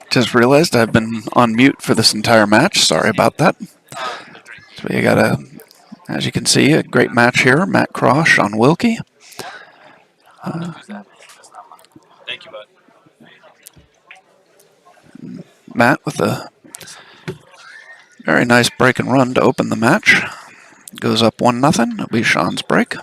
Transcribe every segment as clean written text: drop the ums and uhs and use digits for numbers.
Just realized I've been on mute for this entire match. Sorry about that. So you got as you can see, a great match here. Matt Krah, Shaun Wilkie. Thank you, bud. Matt with a very nice break and run to open the match. Goes up 1-0. It'll be Shaun's break.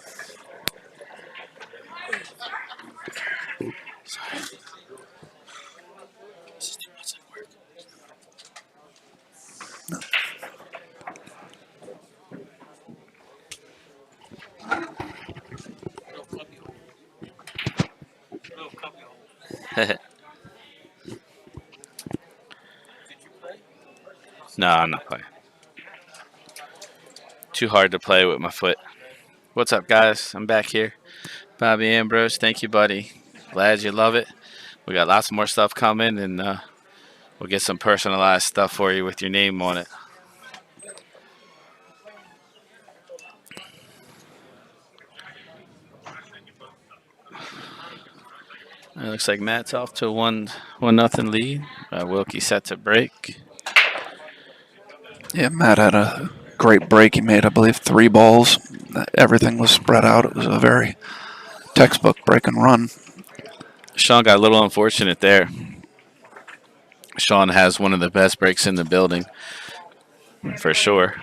No, I'm not playing. Too hard to play with my foot. What's up, guys? I'm back here. Bobby Ambrose, thank you, buddy. Glad you love it. We got lots more stuff coming, and we'll get some personalized stuff for you with your name on it. It looks like Matt's off to a 1-0 lead. Wilkie set to break. Yeah, Matt had a great break. He made, I believe, 3 balls. Everything was spread out. It was a very textbook break and run. Shaun got a little unfortunate there. Shaun has one of the best breaks in the building, for sure.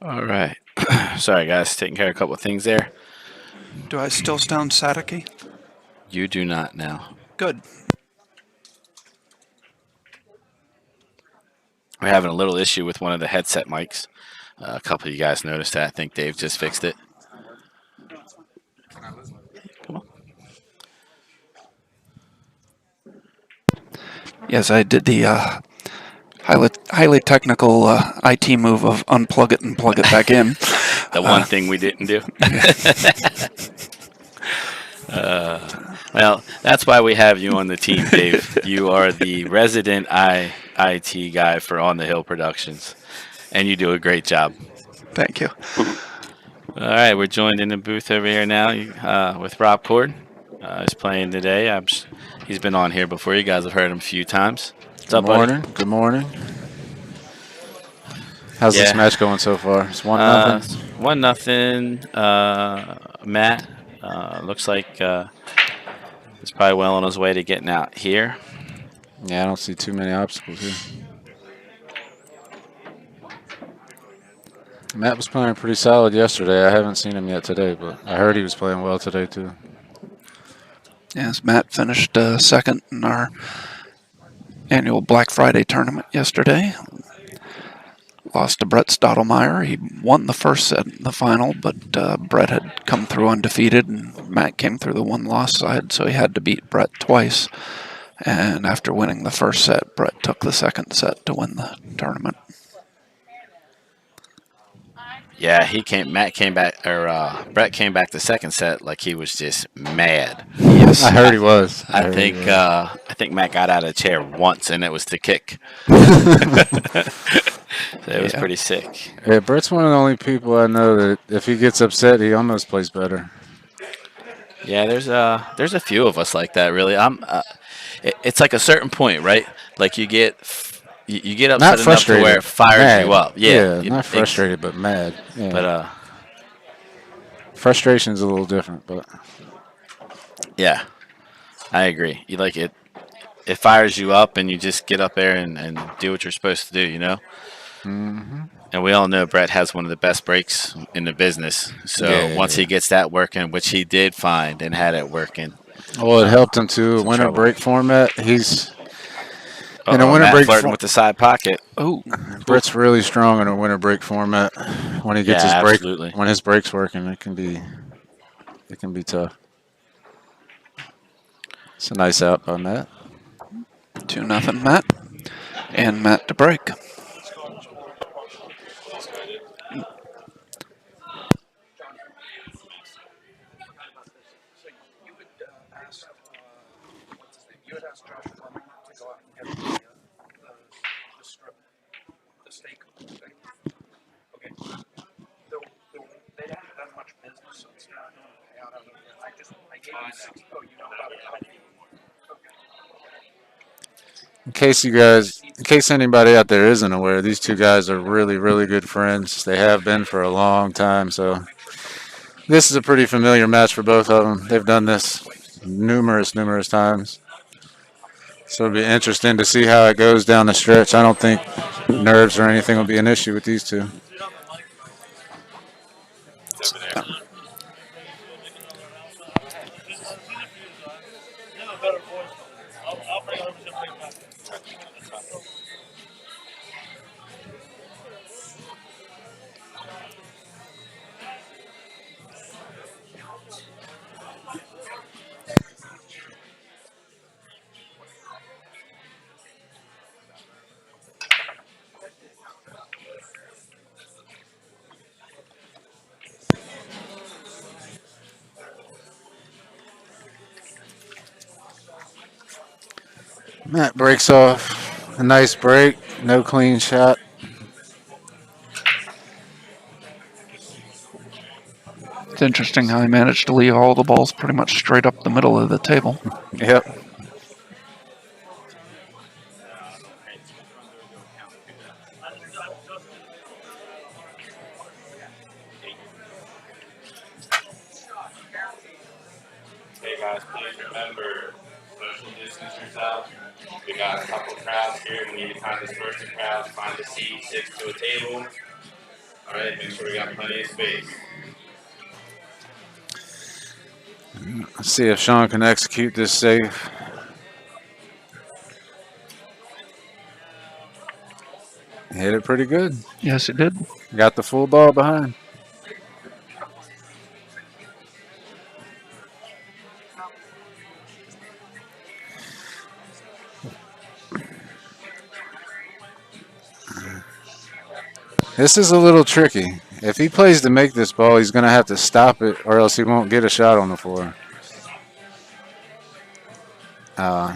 All right. Sorry, guys. Taking care of a couple of things there. Do I still sound staticky? You do not now. Good. We're having a little issue with one of the headset mics. A couple of you guys noticed that. I think Dave just fixed it. Come on. Yes, I did the highly technical IT move of unplug it and plug it back in. The one thing we didn't do. Well, that's why we have you on the team, Dave. You are the resident IT guy for On the Hill Productions, and you do a great job. Thank you. All right, we're joined in the booth over here now with Rob Cord. He's playing today. He's been on here before. You guys have heard him a few times. What's up, morning. buddy? Good morning. How's this match going so far? It's 1-0. 1-0. Matt. Looks like He's probably well on his way to getting out here. Yeah, I don't see too many obstacles here. Matt was playing pretty solid yesterday. I haven't seen him yet today, but I heard he was playing well today too. Yes, Matt finished second in our annual Black Friday tournament yesterday. Lost to Brett Stottlemyre. He won the first set in the final, but Brett had come through undefeated, and Matt came through the one-loss side, so he had to beat Brett twice. And after winning the first set, Brett took the second set to win the tournament. Yeah, Matt came back, or Brett came back the second set like he was just mad. Yes, I heard he was. I think Matt got out of the chair once, and it was to kick. So it was pretty sick. Yeah, Brett's one of the only people I know that if he gets upset, he almost plays better. Yeah, there's a few of us like that. Really, it's like a certain point, right? Like you get upset enough to where it fires you up. Yeah, not frustrated, but mad. Yeah. But frustration's a little different, but yeah, I agree. You like it. It fires you up, and you just get up there and do what you're supposed to do. You know. Mm-hmm. And we all know Brett has one of the best breaks in the business. So once he gets that working, which he did find and had it working. Well, it helped him too. Winter break format. He's in a winter break flirting with the side pocket. Oh, Brett's really strong in a winter break format. When he gets his break, absolutely. When his break's working, it can be tough. It's a nice out by Matt. 2-0 Matt, and Matt to break. In case anybody out there isn't aware, these two guys are really, really good friends. They have been for a long time, so this is a pretty familiar match for both of them. They've done this numerous times. So it'll be interesting to see how it goes down the stretch. I don't think nerves or anything will be an issue with these two. Matt breaks off a nice break, no clean shot. It's interesting how he managed to leave all the balls pretty much straight up the middle of the table. Yep. Hey guys, please remember, social distance yourself. We got a couple crowds here. We need to kind of disperse the crowds, find a seat, sit to a table. All right, make sure we got plenty of space. Let's see if Shaun can execute this save. Hit it pretty good. Yes, he did. Got the full ball behind. This is a little tricky. If he plays to make this ball, he's going to have to stop it or else he won't get a shot on the floor.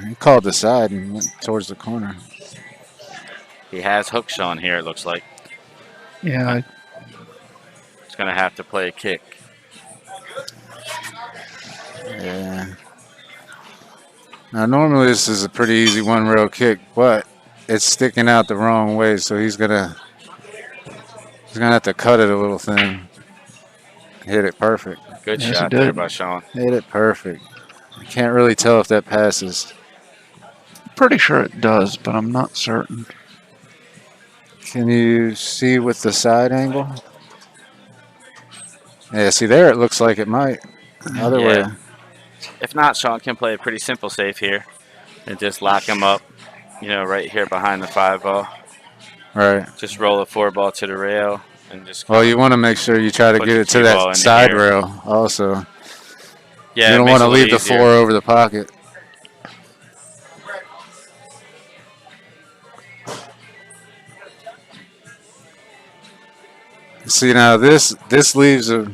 He called the side and went towards the corner. He has hooks on here, it looks like. Yeah. He's going to have to play a kick. Yeah. Now, normally this is a pretty easy one-rail kick, but it's sticking out the wrong way, so he's gonna have to cut it a little thin. Hit it perfect. Good shot there by Shaun. Hit it perfect. I can't really tell if that passes. Pretty sure it does, but I'm not certain. Can you see with the side angle? Yeah, see there it looks like it might. Other way. Yeah. If not, Shaun can play a pretty simple save here and just lock him up, right here behind the 5 ball. Right. Just roll a 4 ball to the rail and just. Well, you want to make sure you try to Put get the it to cue ball in that the side air. rail also. Yeah, You it don't makes want it to a leave the little 4 over the pocket. See, now this leaves a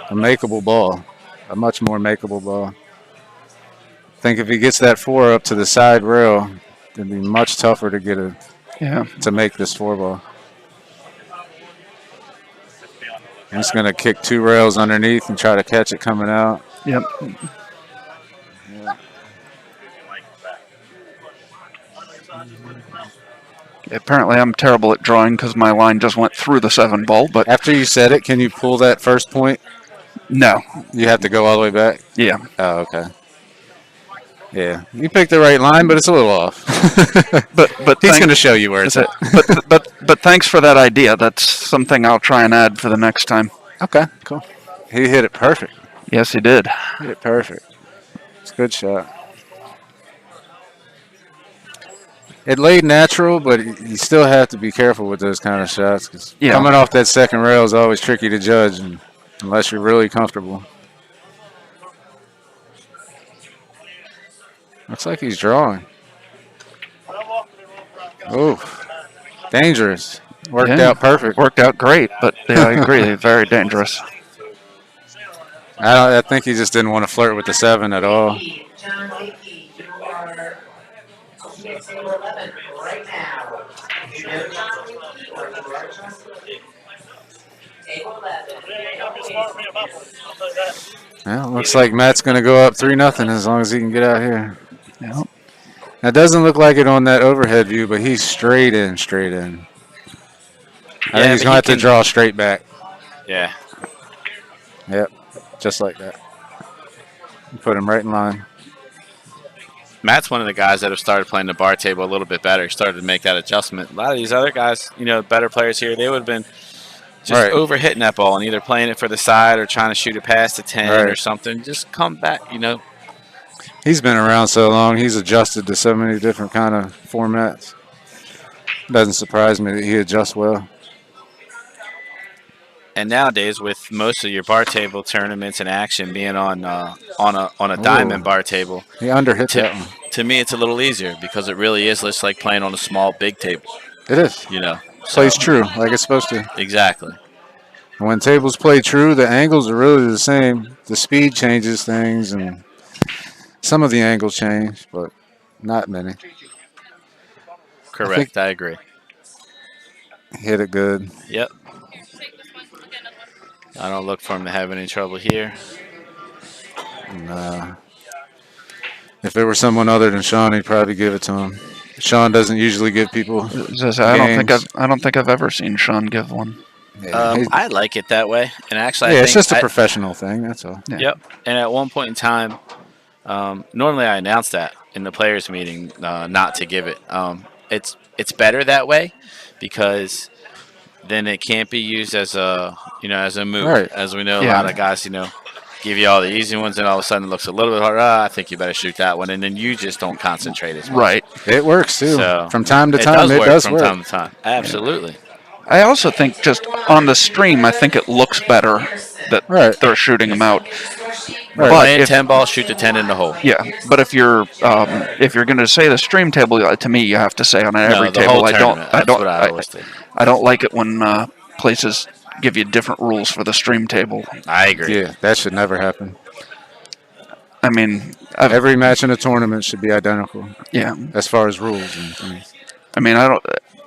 makeable ball, a much more makeable ball. I think if he gets that 4 up to the side rail, it'd be much tougher to get to make this 4 ball. I'm just going to kick 2 rails underneath and try to catch it coming out. Yep. Apparently, I'm terrible at drawing because my line just went through the 7 ball, but After you set it, can you pull that first point? no. You have to go all the way back? Yeah. Oh, okay. Yeah, you picked the right line, but it's a little off. But He's going to show you where it's at. but thanks for that idea. That's something I'll try and add for the next time. Okay, cool. He hit it perfect. Yes, he did. Hit it perfect. It's a good shot. It laid natural, but you still have to be careful with those kind of shots. 'Cause coming off that second rail is always tricky to judge unless you're really comfortable. Looks like he's drawing. Oh, dangerous. Worked out perfect. Worked out great, but yeah, I agree. Very dangerous. I think he just didn't want to flirt with the 7 at all. Shaun Wilkie, you are table 11 right now. Do you know Shaun Wilkie or you are Shaun Wilkie? Table 11. Well, looks like Matt's going to go up 3-0 as long as he can get out here. Yeah. That doesn't look like it on that overhead view, but he's straight in. I think he's going to have to draw straight back. Yeah. Yep, just like that. Put him right in line. Matt's one of the guys that have started playing the bar table a little bit better. He started to make that adjustment. A lot of these other guys, better players here, they would have been just overhitting that ball and either playing it for the side or trying to shoot it past the 10 or something. Just come back, He's been around so long. He's adjusted to so many different kind of formats. Doesn't surprise me that he adjusts well. And nowadays, with most of your bar table tournaments and action being on a diamond bar table, he underhit that one. To me, it's a little easier because it really is just like playing on a small big table. It is. Plays true, like it's supposed to. Exactly. When tables play true, the angles are really the same. The speed changes things, and some of the angles change, but not many. Correct. I agree. Hit it good. Yep. I don't look for him to have any trouble here. Nah. If there were someone other than Shaun, he'd probably give it to him. Shaun doesn't usually give people. I don't think I've ever seen Shaun give one. Yeah, I like it that way, and actually, it's just a professional thing. That's all. Yeah. Yep. And at one point in time, normally I announce that in the players' meeting, not to give it. It's better that way because then it can't be used as a move. Right. As we know, a lot of guys, give you all the easy ones, and all of a sudden it looks a little bit harder. I think you better shoot that one, and then you just don't concentrate as much. Right. It works too. So, from time to time, it does work. From time to time. Absolutely. I also think just on the stream, I think it looks better that they're shooting them out. Right. But if 10 balls, shoot the 10 in the hole. Yeah, but if you're going to say the stream table, to me you have to say on every the table. whole tournament. That's what I always think. I don't like it when places give you different rules for the stream table. I agree. Yeah, that should never happen. I mean, every match in a tournament should be identical. Yeah. As far as rules and things. I mean, I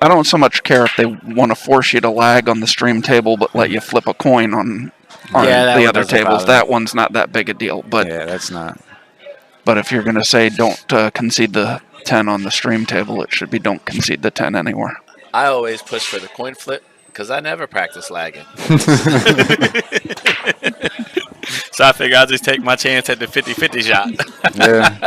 don't so much care if they want to force you to lag on the stream table, but let you flip a coin on the other tables. That one's not that big a deal. But yeah, that's not. But if you're going to say don't concede the 10 on the stream table, it should be don't concede the 10 anywhere. I always push for the coin flip because I never practice lagging. So I figure I'll just take my chance at the 50-50 shot. Yeah.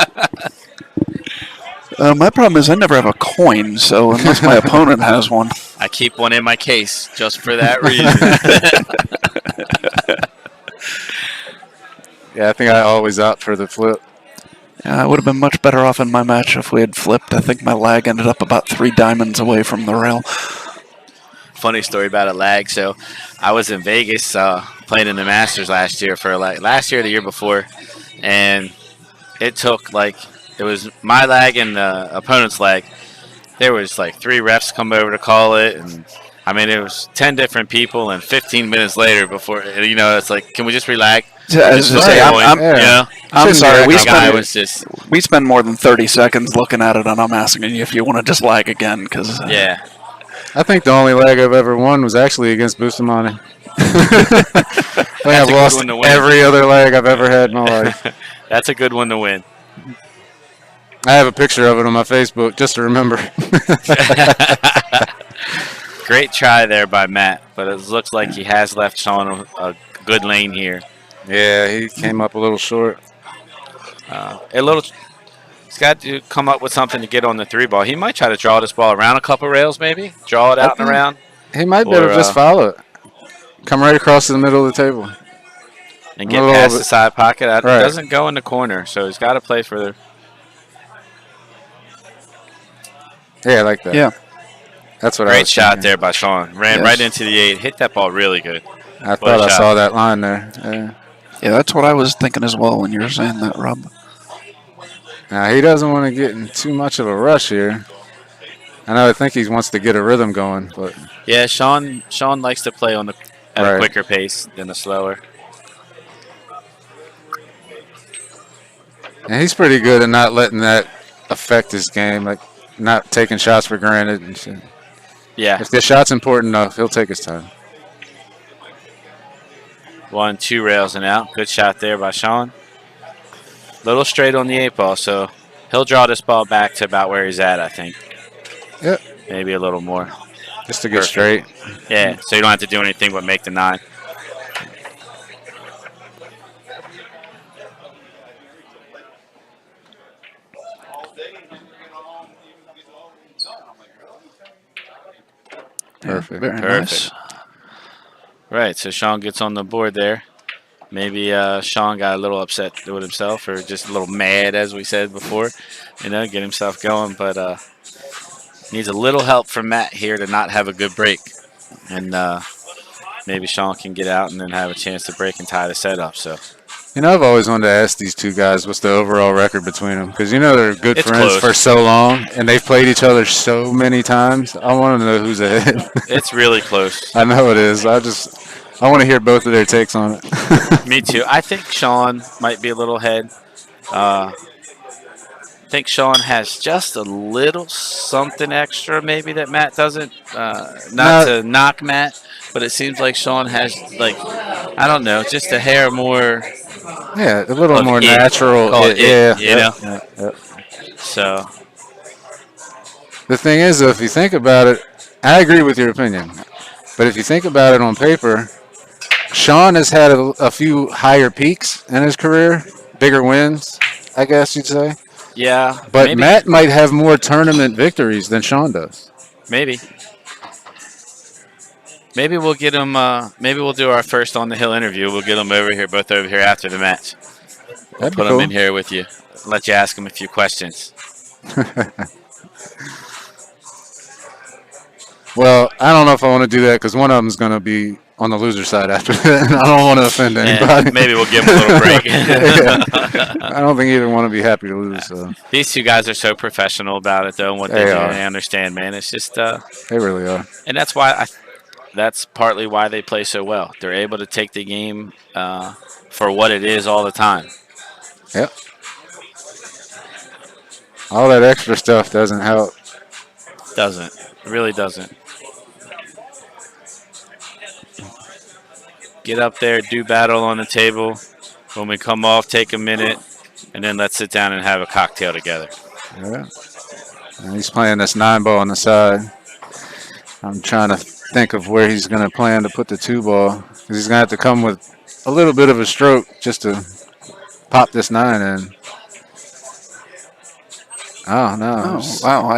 My problem is I never have a coin, so unless my opponent has one. I keep one in my case just for that reason. Yeah, I think I always opt for the flip. Yeah, I would have been much better off in my match if we had flipped. I think my lag ended up about 3 diamonds away from the rail. Funny story about a lag. So I was in Vegas playing in the Masters last year last year or the year before, and it took it was my lag and the opponent's lag. There was 3 refs come over to call it, and I mean it was 10 different people, and 15 minutes later before it's like, can we just relag? As Just I flip say, a I'm, coin, I'm, you know? I'm Shouldn't sorry. be The guy complicated. was just We spend more than 30 seconds looking at it, and I'm asking you if you want to just lag again, because yeah. I think the only lag I've ever won was actually against Bustamante. I think That's I've a good lost one to win. every other lag I've ever had in my life. That's a good one to win. I have a picture of it on my Facebook just to remember. Great try there by Matt, but it looks like he has left Shaun a good lane here. Yeah, he came up a little short. He's got to come up with something to get on the 3 ball. He might try to draw this ball around a couple rails, maybe draw it I out and think around, he might be Or, able to just follow it. Come right across to the middle of the table. and A get little past bit- the side pocket. It Right. doesn't go in the corner, so he's got to play for the. Yeah, I like that. yeah. That's what I Great was shot thinking. there by Shaun. Ran Yes. right into the 8. Hit that ball really good. I a thought I shot. saw that line there. Yeah. Yeah, that's what I was thinking as well when you were saying that, Rob. Now, he doesn't want to get in too much of a rush here. I think he wants to get a rhythm going, but Yeah, Shaun likes to play at a Right. quicker pace than a slower. and he's pretty good at not letting that affect his game, like not taking shots for granted and shit. Yeah, If the shot's important enough, he'll take his time. 1, 2 rails and out. Good shot there by Shaun. Little straight on the 8 ball, so he'll draw this ball back to about where he's at, I think. Yep. Maybe a little more. Just to get straight. Yeah, so you don't have to do anything but make the 9. Perfect. Very Perfect. nice. Right, so Shaun gets on the board there. Maybe Shaun got a little upset with himself or just a little mad, as we said before, get himself going. But needs a little help from Matt here to not have a good break. And maybe Shaun can get out and then have a chance to break and tie the set up. So I've always wanted to ask these two guys what's the overall record between them, because they're good It's friends close. for so long, and they've played each other so many times. I want to know who's ahead. it's really close. I know it is. I want to hear both of their takes on it. Me too. I think Shaun might be a little ahead. I think Shaun has just a little something extra maybe that Matt doesn't. Not to knock Matt, but it seems like Shaun has, I don't know, just a hair more. Yeah, a little Of more it. natural. Call it it, yeah, you know? yeah. So The thing is, though, if you think about it, I agree with your opinion. But if you think about it on paper, Shaun has had a few higher peaks in his career, bigger wins, I guess you'd say. yeah, But maybe, Matt might have more tournament victories than Shaun does. maybe we'll get him. Maybe we'll do our first on the hill interview. We'll get them both over here after the match. We'll That'd be put them cool. in here with you. Let you ask them a few questions. Well, I don't know if I want to do that because one of them's going to be on the loser side after that. And I don't want to offend anybody. And maybe we'll give them a little break. I don't think either one would be happy to lose. So These two guys are so professional about it, though, and what they They do. are. They understand, man. It's just, they really are. and that's why that's partly why they play so well. They're able to take the game for what it is all the time. Yep. All that extra stuff doesn't help. Doesn't. It really doesn't. Get up there, do battle on the table. When we come off, take a minute, and then let's sit down and have a cocktail together. Yeah. And he's playing this 9-ball on the side. I'm trying to think of where he's going to plan to put the 2-ball. Because he's going to have to come with a little bit of a stroke just to pop this 9 in. Oh no! Oh, wow.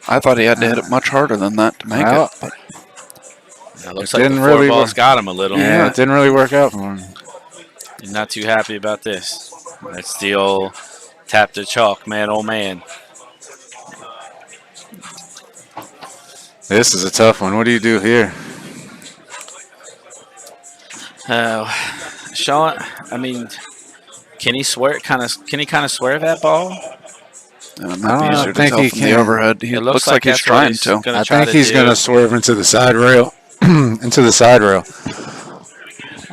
I thought he had to hit it much harder than that to make it. Well, But It it looks like the didn't four really balls work. got him a little. Yeah, yeah, it didn't really work out for him. You're not too happy about this. That's the old tap the chalk, man. Oh man. This is a tough one. What do you do here? Uh, Shaun, I mean, can he swerve? Can he kind of swerve that ball? it I might be don't easier to think tell he from the can. overhead. He It looks looks like he's that's what trying he's to. gonna I try think to he's do. going to swerve into the side rail. Into the side rail.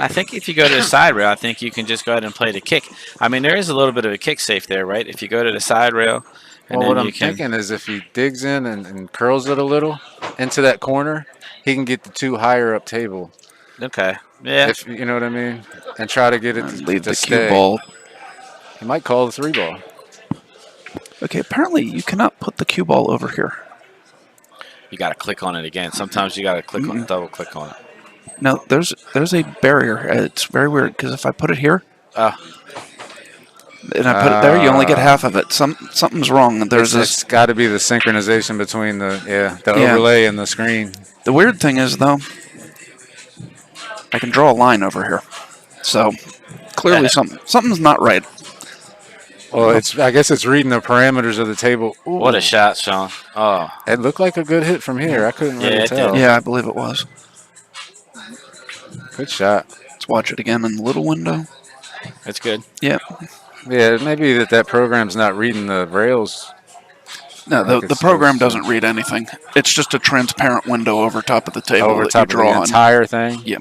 I think if you go to the side rail, I think you can just go ahead and play the kick. I mean, there is a little bit of a kick safe there, right? If you go to the side rail, and Well, what then I'm you can. thinking is if he digs in and curls it a little into that corner, he can get the 2 higher up table. Okay. Yeah. If you know what I mean, and try to get it And leave to the cue stay. ball. He might call the 3 ball. Okay, apparently you cannot put the cue ball over here. You got to click on it again. Sometimes you got to click on, double click on it. No, there's a barrier. It's very weird because if I put it here Oh, and I put it there, you only get half of it. Something's wrong. There's It's got to be the synchronization between the Yeah. overlay and the screen. The weird thing is though, I can draw a line over here. So clearly something's not right. Well, I guess it's reading the parameters of the table. Ooh, what a shot, Shaun. Oh, It looked like a good hit from here. I couldn't Yeah, really it did. tell. Yeah, I believe it was. Good shot. Let's watch it again in the little window. that's good. Yeah. Yeah, it may be that program's not reading the rails. No, Like the it's program supposed to. doesn't read anything. It's just a transparent window over top of the table Over that top you of the draw on. entire thing? Yeah.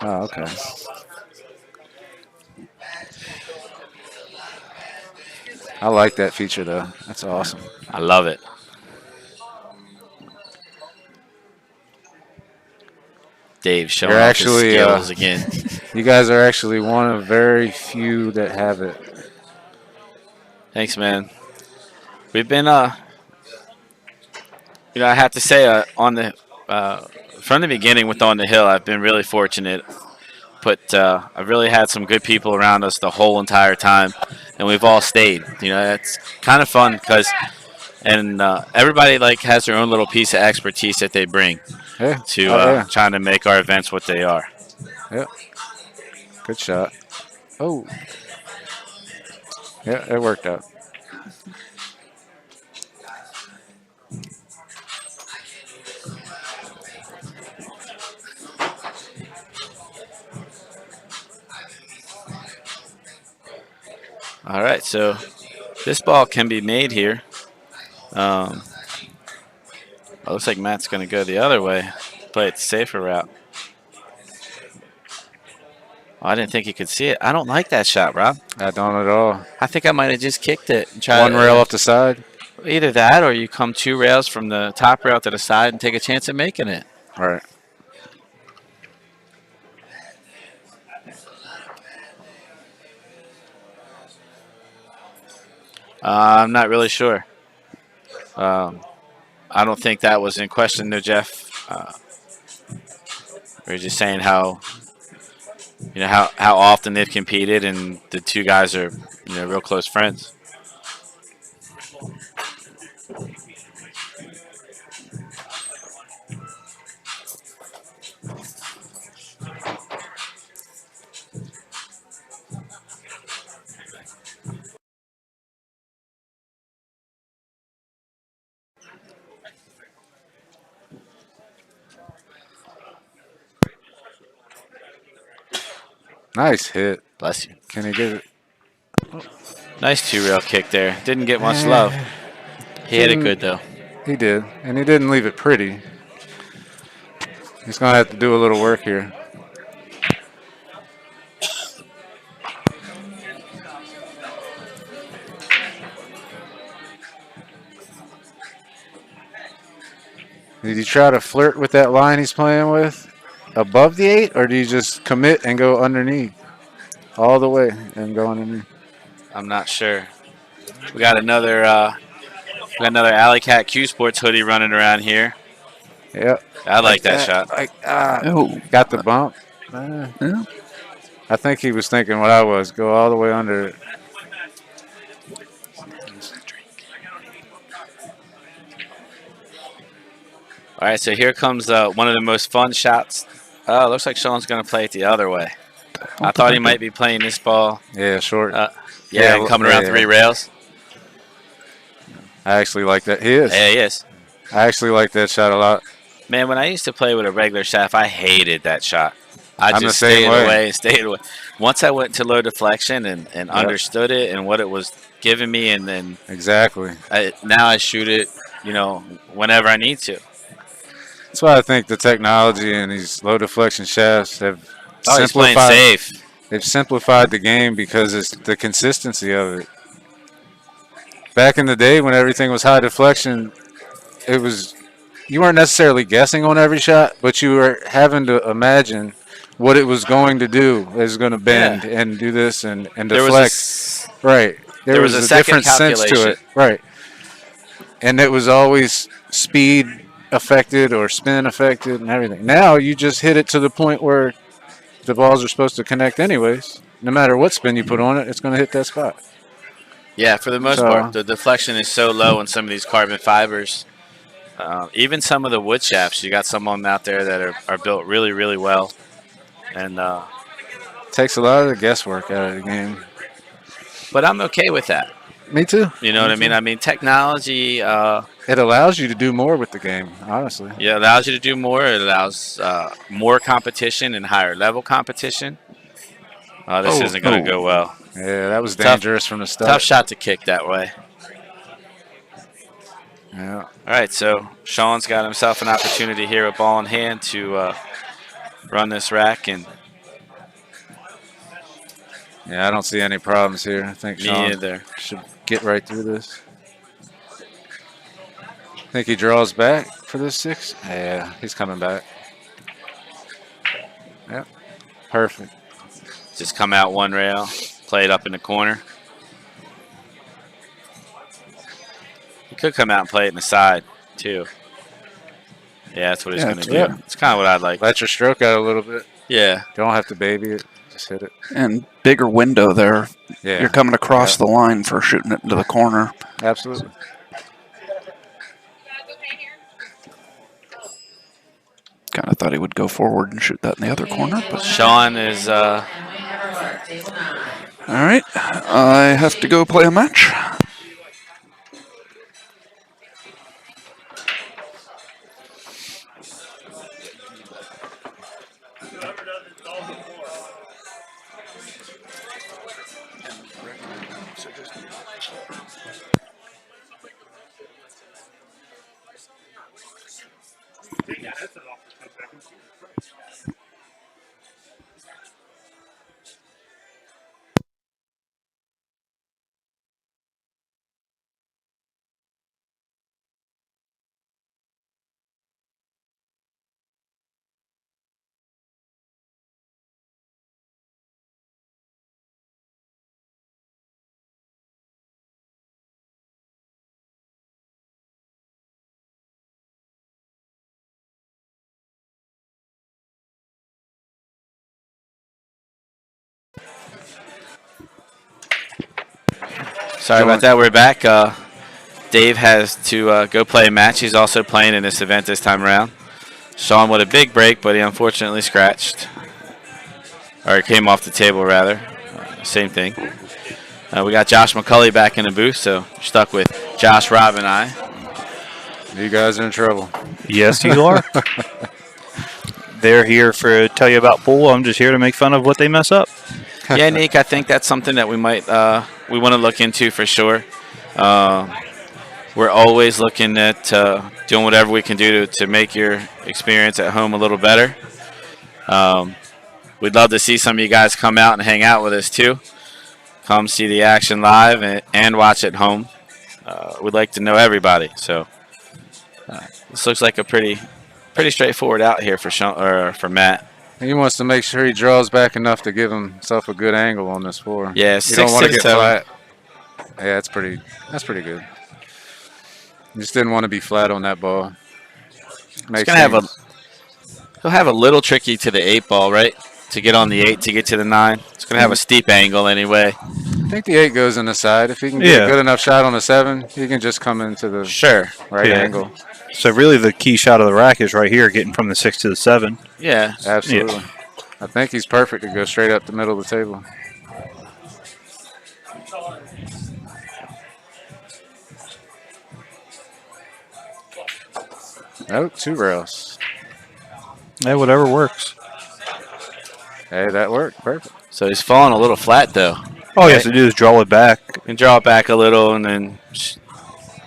Oh, okay. I like that feature, though. That's awesome. I love it. Dave showing You're off actually, his skills again. You guys are actually one of very few that have it. Thanks, man. We've been, I have to say, from the beginning with On the Hill, I've been really fortunate. But I've really had some good people around us the whole entire time, and we've all stayed. It's kind of fun because, everybody has their own little piece of expertise that they bring Yeah. to Yeah. trying to make our events what they are. Yep. Good shot. Oh. Yeah, it worked out. All right, so this ball can be made here. It looks like Matt's going to go the other way, play it the safer route. Oh, I didn't think he could see it. I don't like that shot, Rob. I don't at all. I think I might have just kicked it. And tried One rail off the side. Either that or you come 2 rails from the top rail to the side and take a chance at making it. All right. I'm not really sure. I don't think that was in question, no, Jeff. We were just saying how often they've competed, and the 2 guys are real close friends. Nice hit. Bless you. Can he get it? Nice 2-rail kick there. Didn't get much love. He hit it good though. He did. And he didn't leave it pretty. He's going to have to do a little work here. Did he try to flirt with that line he's playing with above the 8, or do you just commit and go underneath all the way and go underneath? I'm not sure. We got another Alley Cat Q Sports hoodie running around here. Yeah. I like that shot. Like, Oh, got the bump. yeah. I think he was thinking what I was. Go all the way under it. All right, so here comes one of the most fun shots. Oh, looks like Shaun's going to play it the other way. I thought he might be playing this ball. Yeah, short. Yeah, and coming around 3 rails. I actually like that. He is. Yeah, he is. I actually like that shot a lot. Man, when I used to play with a regular shaft, I hated that shot. I I'm just the same stayed way. away and stayed away. Once I went to low deflection and understood it and what it was giving me, and then Exactly. now I shoot it, whenever I need to. That's why I think the technology and these low deflection shafts have Oh, he's playing simplified. safe. They've simplified the game because it's the consistency of it. Back in the day when everything was high deflection, you weren't necessarily guessing on every shot, but you were having to imagine what it was going to do. It was going to bend and do this and deflect. Right. There was a second different sense to it. Right. And it was always speed affected or spin affected and everything. Now you just hit it to the point where the balls are supposed to connect anyways. No matter what spin you put on it, it's going to hit that spot. Yeah, for the most part, the deflection is so low in some of these carbon fibers. Even some of the wood shafts, you got some of them out there that are built really, really well. And takes a lot of the guesswork out of the game. But I'm okay with that. Me too. You know what I mean? I mean, technology. It allows you to do more with the game, honestly. Yeah, it allows you to do more. It allows more competition and higher level competition. This isn't going to go well. Yeah, that was dangerous from the start. Tough shot to kick that way. Yeah. All right, so Shaun's got himself an opportunity here with ball in hand to run this rack. And yeah, I don't see any problems here. I think Shaun either. should get right through this. Think he draws back for this 6? Yeah, he's coming back. Yep. Perfect. Just come out 1 rail, play it up in the corner. He could come out and play it in the side, too. Yeah, that's what he's going to do. Yeah. It's kind of what I'd like. Let your stroke out a little bit. Yeah. Don't have to baby it. Just hit it. And bigger window there. Yeah. You're coming across the line for shooting it into the corner. Absolutely. Kind of thought he would go forward and shoot that in the other corner. But Shaun is... all right. I have to go play a match. Sorry about that. We're back. Dave has to go play a match. He's also playing in this event this time around. Shaun with a big break, but he unfortunately scratched. Or it came off the table, rather. Same thing. We got Josh McCulley back in the booth, so we're stuck with Josh, Rob, and I. You guys are in trouble. Yes, you are. They're here to tell you about pool. I'm just here to make fun of what they mess up. Yeah, Nick, I think that's something that we might we want to look into for sure. We're always looking at doing whatever we can do to make your experience at home a little better. We'd love to see some of you guys come out and hang out with us too. Come see the action live and watch at home. We'd like to know everybody. So this looks like a pretty straightforward out here for Shaun, or for Matt. He wants to make sure he draws back enough to give himself a good angle on this floor. Yeah, you don't want to get 6'7". flat. Yeah, that's pretty good. You just didn't want to be flat on that ball. He'll have a little tricky to the 8 ball, right? to get on the 8 to get to the 9. It's going to have a steep angle anyway. I think the 8 goes in the side. If he can get a good enough shot on the 7, he can just come into the Sure. right angle. So really, the key shot of the rack is right here, getting from the 6 to the 7. Yeah. Absolutely. Yeah. I think he's perfect to go straight up the middle of the table. Oh, 2 rails. Yeah, whatever works. Hey, that worked. Perfect. So he's falling a little flat, though. All he has to do is draw it back. You can draw it back a little, and then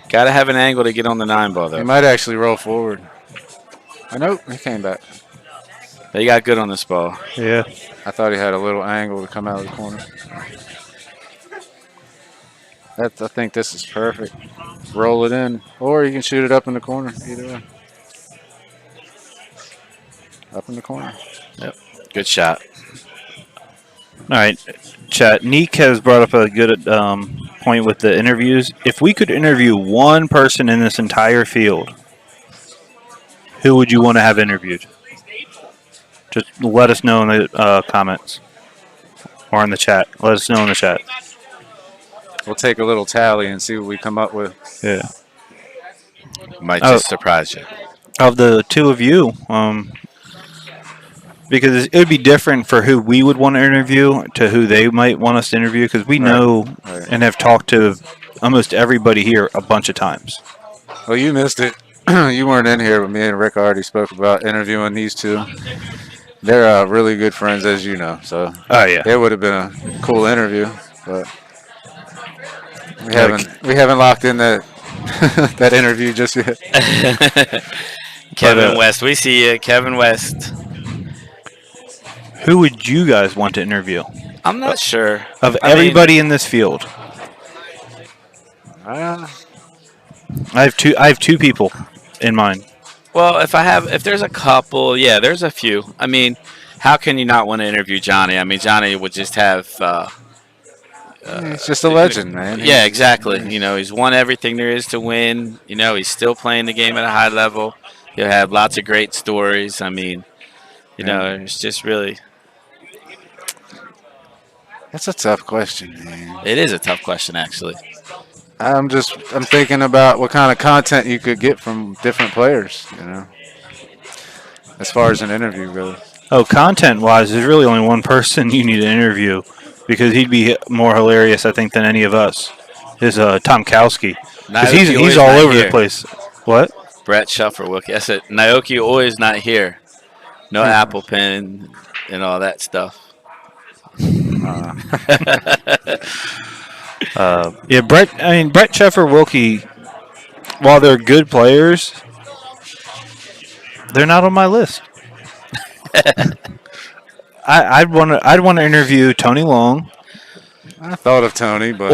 got to have an angle to get on the 9 ball, though. He might actually roll forward. I know he came back. But he got good on this ball. Yeah. I thought he had a little angle to come out of the corner. I think this is perfect. Roll it in, or you can shoot it up in the corner. Either way. Up in the corner. Yep. Good shot. All right, chat. Neek has brought up a good point with the interviews. If we could interview one person in this entire field, who would you want to have interviewed? Just let us know in the comments or in the chat. Let us know in the chat. We'll take a little tally and see what we come up with. Yeah. Might just surprise you. Of the two of you, because it would be different for who we would want to interview to who they might want us to interview, because we know and have talked to almost everybody here a bunch of times. Well, you missed it. You weren't in here, but me and Rick already spoke about interviewing these two. They're really good friends, as you know. So it would have been a cool interview, but we haven't locked in that that interview just yet. Kevin West, we see you, Kevin West. Who would you guys want to interview? I'm not sure. Of everybody in this field. I have two people in mind. Well, if there's a couple, yeah, there's a few. I mean, how can you not want to interview Johnny? I mean, Johnny would just have. He's just a legend, man. Yeah, exactly. You know, he's won everything there is to win. You know, he's still playing the game at a high level. He'll have lots of great stories. I mean, you know, it's just really. That's a tough question, man. It is a tough question, actually. I'm thinking about what kind of content you could get from different players, you know, as far as an interview goes. Oh, content-wise, there's really only one person you need to interview because he'd be more hilarious, I think, than any of us. Is Tom Kowski. Because he's all over the place. What? Brett Shuffer Wilkie. I said, Naoki always not here. No Apple Pen and all that stuff. Yeah, Brett Sheffer Wilkie, while they're good players, they're not on my list. I'd want to interview Tony Long. I thought of Tony, but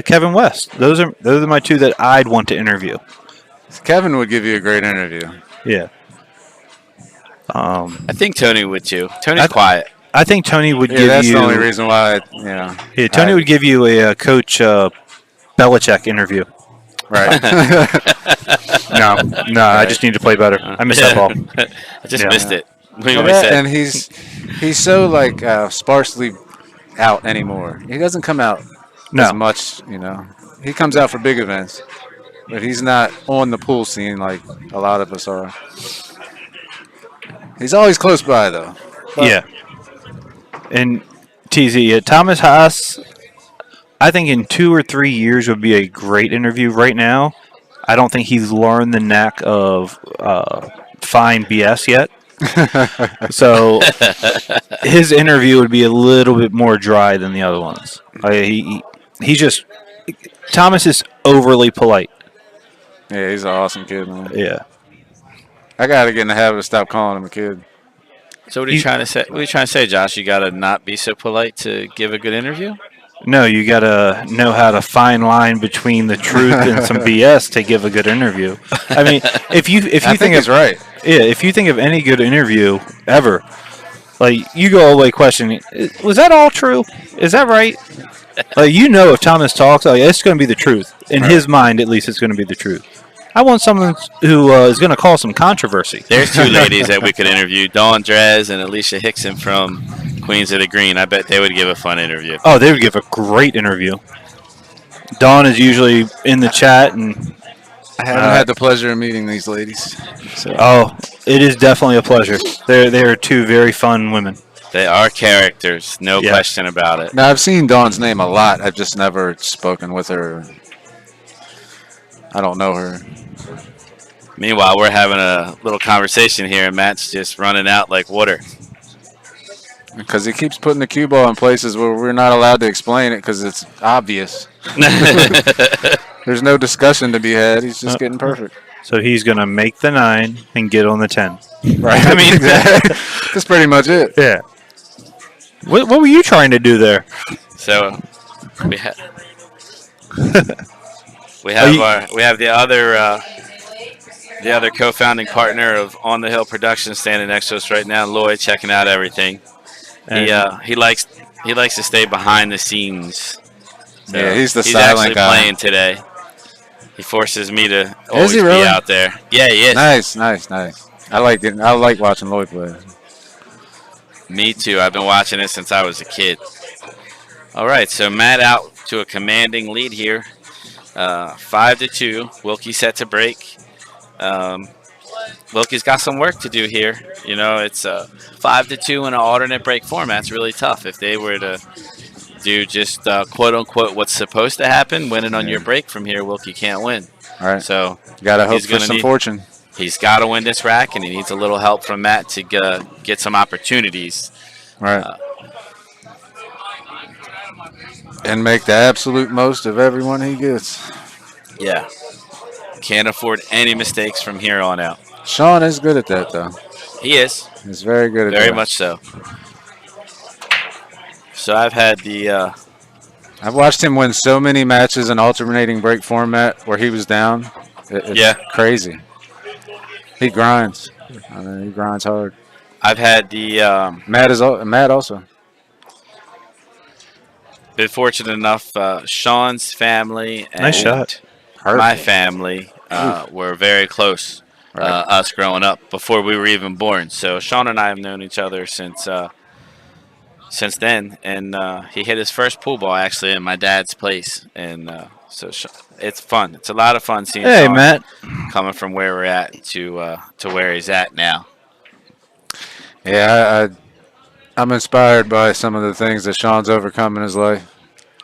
Kevin West. Those are my two that I'd want to interview. Kevin would give you a great interview. Yeah. I think Tony would too. Tony's quiet. I think Tony would give you. That's the only reason why. Yeah, Tony would give you a Coach Belichick interview. Right. No, I just need to play better. I missed that ball. I just missed it. And he's so sparsely out anymore. He doesn't come out as much, you know. He comes out for big events, but he's not on the pool scene like a lot of us are. He's always close by, though. Yeah. And TZ, Thomas Haas, I think in 2 or 3 years would be a great interview. Right now, I don't think he's learned the knack of fine BS yet. So his interview would be a little bit more dry than the other ones. Thomas is overly polite. Yeah, he's an awesome kid, man. Yeah. I got to get in the habit of stop calling him a kid. So what are you trying to say? What are you trying to say, Josh? You got to not be so polite to give a good interview? No, you got to know how to fine line between the truth and some BS to give a good interview. I mean, if you think it's right. Yeah, if you think of any good interview ever, like you go away questioning, was that all true? Is that right? Like if Thomas talks, it's going to be the truth. In his mind, at least, it's going to be the truth. I want someone who is going to cause some controversy. There's two ladies that we could interview, Dawn Drez and Alicia Hickson from Queens of the Green. I bet they would give a fun interview. Oh, they would give a great interview. Dawn is usually in the chat, and I haven't had the pleasure of meeting these ladies. So. it is definitely a pleasure. They're two very fun women. They are characters, no Yeah. question about it. Now, I've seen Dawn's name a lot. I've just never spoken with her. I don't know her. Meanwhile, we're having a little conversation here, and Matt's just running out like water. Because he keeps putting the cue ball in places where we're not allowed to explain it because it's obvious. There's no discussion to be had. He's just getting perfect. So he's going to make the 9 and get on the 10. Right. I mean, that's pretty much it. Yeah. What were you trying to do there? So we have we have the other co-founding partner of On the Hill Productions standing next to us right now, Lloyd, checking out everything. He likes to stay behind the scenes. So yeah, he's actually silent guy. playing today. He forces me to always he really? be out there. Yeah, he is. Nice. I like watching Lloyd play. Me too. I've been watching it since I was a kid. All right, so Matt out to a commanding lead here, 5-2. Wilkie set to break. Wilkie's got some work to do here. You know, it's 5-2 in an alternate break format. It's really tough. If they were to do just quote unquote what's supposed to happen, winning on your break from here, Wilkie can't win. All right. So Got to hope for some fortune. He's got to win this rack, and he needs a little help from Matt to get some opportunities. Right. And make the absolute most of everyone he gets. Yeah. Can't afford any mistakes from here on out. Shaun is good at that, though. He is. He's very good at that. Very much so. So I've had the... I've watched him win so many matches in alternating break format where he was down. It's crazy. He grinds. I mean, he grinds hard. I've had the... Matt also. Been fortunate enough, Shaun's family and Nice shot. my family were very close, us growing up, before we were even born. So Shaun and I have known each other since then, and he hit his first pool ball actually in my dad's place, and so it's fun. It's a lot of fun seeing Shaun Matt. coming from where we're at to where he's at now. Yeah, I'm inspired by some of the things that Shaun's overcome in his life.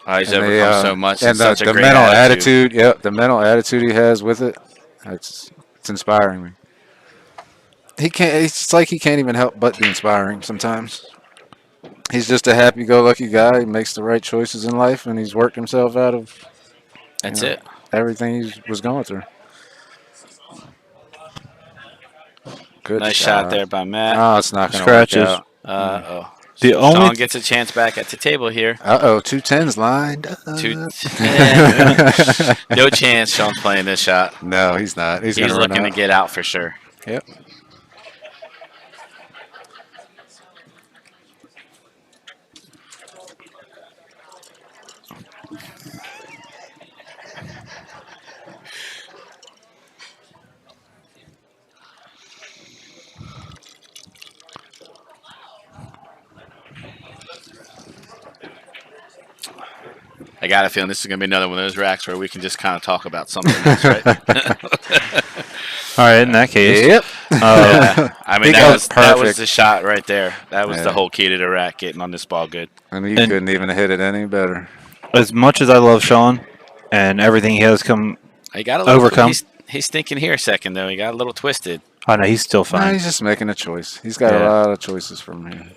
He's overcome so much. And such a the great mental attitude. the mental attitude he has with it, it's inspiring me. It's like he can't even help but be inspiring sometimes. He's just a happy-go-lucky guy. He makes the right choices in life, and he's worked himself out of everything he was going through. Good Nice shot there by Matt. Oh, it's not going to work Scratches. out. Shaun gets a chance back at the table here. 2 10s lined up. No chance Shaun's playing this shot. No, he's not. He's looking to get out for sure. Yep. I got a feeling this is going to be another one of those racks where we can just kind of talk about something else, right? All right, in that case. Yep. I mean, that was the shot right there. That was the whole key to the rack, getting on this ball good. And he couldn't even hit it any better. As much as I love Shaun and everything he has He got a little overcome. He's thinking here a second, though. He got a little twisted. Oh, no, he's still fine. No, he's just making a choice. He's got a lot of choices from here.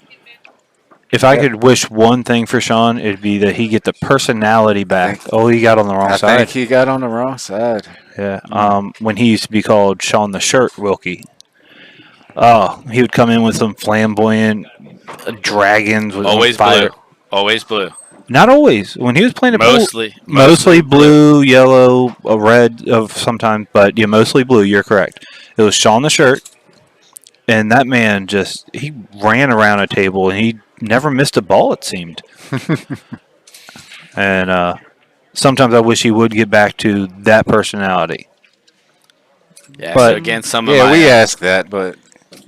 If I could wish one thing for Shaun, it'd be that he get the personality back. He got on the wrong side. I think he got on the wrong side. Yeah. When he used to be called Shaun the Shirt Wilkie. Oh, he would come in with some flamboyant dragons with Always fire. blue. Always blue. Not always. When he was playing the Mostly blue, yellow, red of sometimes, but mostly blue. You're correct. It was Shaun the Shirt, and that man he ran around a table and he never missed a ball, it seemed. And sometimes I wish he would get back to that personality. Yeah. So But again, some of Yeah, my we asked that, but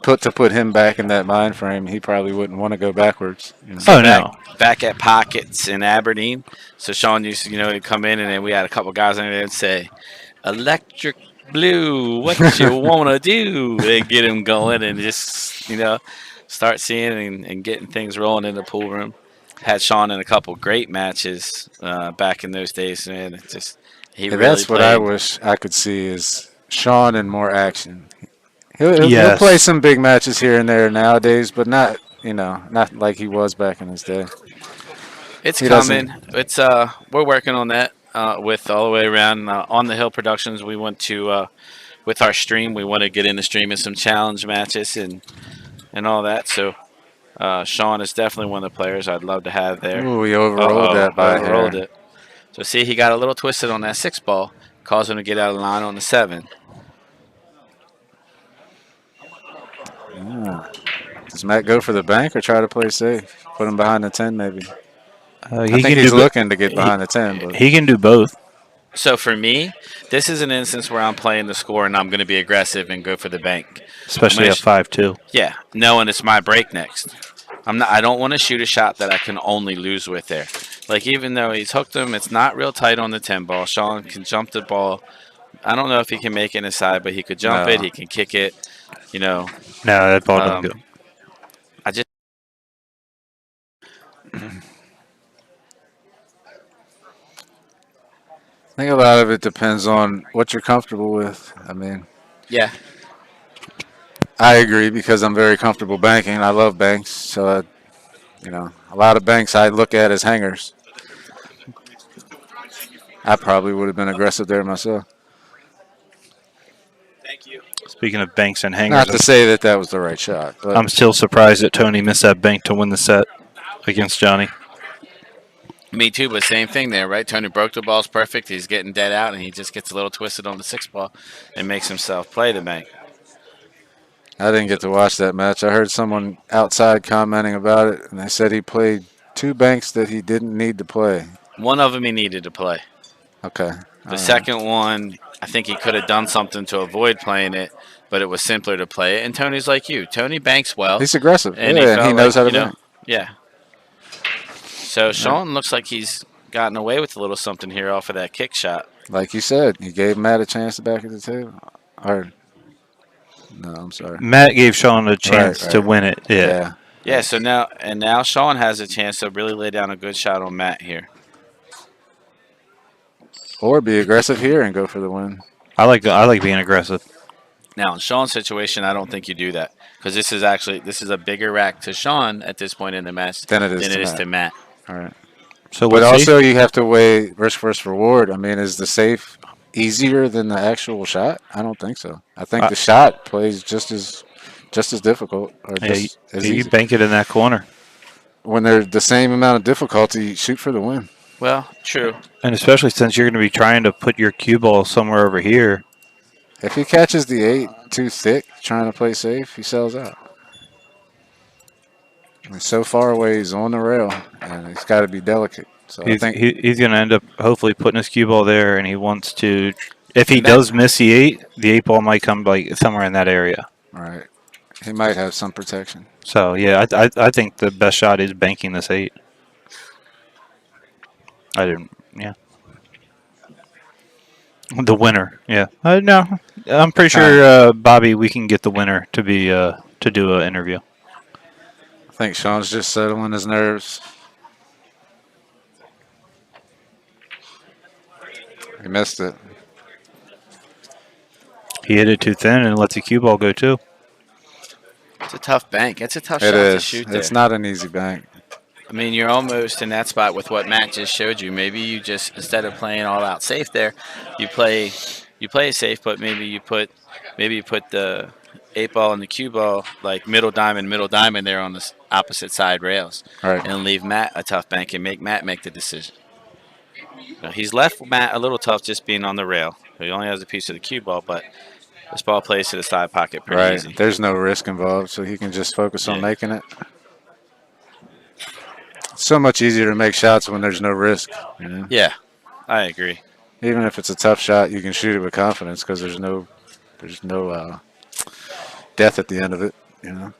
put him back in that mind frame, he probably wouldn't want to go backwards. You know? so oh back no, back at Pockets in Aberdeen. So Sean used to, he'd come in and then we had a couple guys in there and say, "Electric Blue, what you wanna do?" And get him going and just start seeing and getting things rolling in the pool room. Had Sean in a couple great matches back in those days, man. It just he Yeah, really that's what I played. wish I could see is Shaun in more action. He'll play yes, some big matches here and there nowadays, but not not like he was back in his day. It's He doesn't. coming. It's we're working on that with all the way around on the Hill Productions. We want to with our stream. We want to get into streaming some challenge matches and all that. So Sean is definitely one of the players I'd love to have there. Ooh, he Uh overrolled oh, that by a overrolled hair. it. So see, he got a little twisted on that 6 ball, caused him to get out of line on the 7. Yeah. Does Matt go for the bank or try to play safe? Put him behind the 10, maybe. I he think can he's do. looking to get He, behind the 10, but he can do both. So for me, this is an instance where I'm playing the score and I'm going to be aggressive and go for the bank. I'm Especially going at to 5-2. Yeah, knowing it's my break next. I'm not. I don't want to shoot a shot that I can only lose with there. Like even though he's hooked him, it's not real tight on the 10 ball. Sean can jump the ball. I don't know if he can make it inside, but he could jump it. no. He can kick it. You know. No, that ball doesn't go. Um, I just I think a lot of it depends on what you're comfortable with. I mean, yeah. I agree because I'm very comfortable banking. I love banks, so a lot of banks I look at as hangers. I probably would have been aggressive there myself. Speaking of banks and hangers, Not to say that that was the right shot, but I'm still surprised that Tony missed that bank to win the set against Johnny. Me too, but same thing there, right? Tony broke the balls perfect. He's getting dead out, and he just gets a little twisted on the 6 ball and makes himself play the bank. I didn't get to watch that match. I heard someone outside commenting about it, and they said he played two banks that he didn't need to play. One of them he needed to play. Okay. The second one, I think he could have done something to avoid playing it, but it was simpler to play it. And Tony's like you. Tony banks well, He's aggressive, and and he knows how to you know, bank. yeah. So Sean looks like he's gotten away with a little something here off of that kick shot. Like you said, he gave Matt a chance to back at the table. Or no, I'm sorry. Matt gave Sean a chance to right. win it. Yeah. Yeah. So now Sean has a chance to really lay down a good shot on Matt here. Or be aggressive here and go for the win. I like being aggressive. Now in Sean's situation, I don't think you do that because this is a bigger rack to Sean at this point in the match Than it is than to it is Matt. to Matt. All right. So But what's also, you have to weigh risk versus reward. I mean, is the safe easier than the actual shot? I don't think so. I think the shot plays just as difficult or just as you easy. bank it in that corner, When they're the same amount of difficulty, shoot for the win. Well, true. and especially since you're going to be trying to put your cue ball somewhere over here. If he catches the 8 too thick, trying to play safe, he sells out. He's so far away, he's on the rail, and he's got to be delicate. So I He's, think he's going to end up hopefully putting his cue ball there, and he wants to. If he does miss the 8 ball might come like somewhere in that area. right, he might have some protection. So yeah, I think the best shot is banking this 8. I didn't. Yeah. The winner. Yeah. No, I'm pretty sure Bobby. We can get the winner to be to do an interview. I think Sean's just settling his nerves. He missed it. He hit it too thin and lets the cue ball go too. It's a tough bank. It's a tough It shot to is. shoot there. It's not an easy bank. I mean, you're almost in that spot with what Matt just showed you. Maybe you just instead of playing all out safe there, you play it safe, but maybe you put the 8 ball and the cue ball like middle diamond there on the opposite side rails, Right. and leave Matt a tough bank and make Matt make the decision. Now, he's left Matt a little tough just being on the rail. He only has a piece of the cue ball, but this ball plays to the side pocket pretty Right. easy. There's no risk involved, so he can just focus on Yeah. making it. It's so much easier to make shots when there's no risk. You know? Yeah, I agree. Even if it's a tough shot, you can shoot it with confidence because there's no There's no death at the end of it, you know.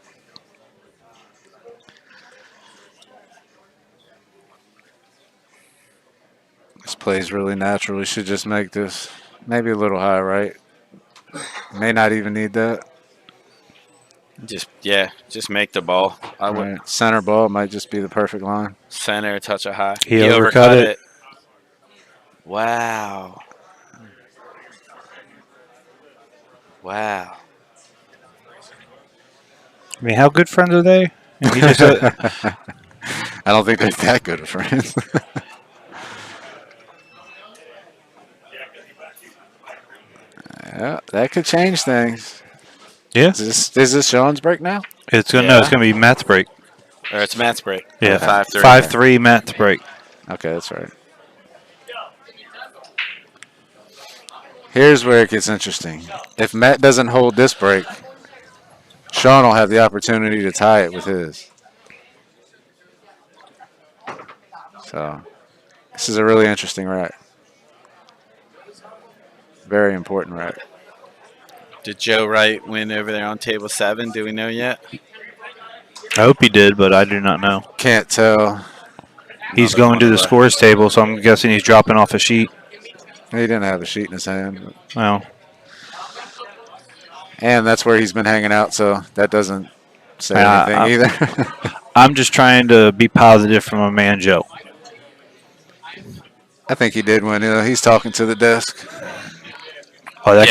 This plays really natural. We should just make this maybe a little high, right? May not even need that. Just make the ball. I would Right. Center ball might just be the perfect line. center, touch it high. He overcut it. Wow. Wow. I mean, how good friends are they? And he just I don't think they're that good of friends. Yeah, that could change things. yeah. Is this Shaun's break now? It's gonna Yeah. it's gonna be Matt's break. Or it's Matt's break. Yeah, 5-3. 5-3 Matt's break. Okay, that's right. Here's where it gets interesting. If Matt doesn't hold this break, Shaun will have the opportunity to tie it with his. So, this is a really interesting rack. Very important rack. Did Joe Wright win over there on table 7? Do we know yet? I hope he did, but I do not know. Can't tell. He's Another going one to the away. scores table, so I'm guessing he's dropping off a sheet. He didn't have a sheet in his hand. Well, And that's where he's been hanging out, so that doesn't say Yeah, anything either. I'm just trying to be positive from my man Joe. I think he did win. He's talking to the desk. Oh, that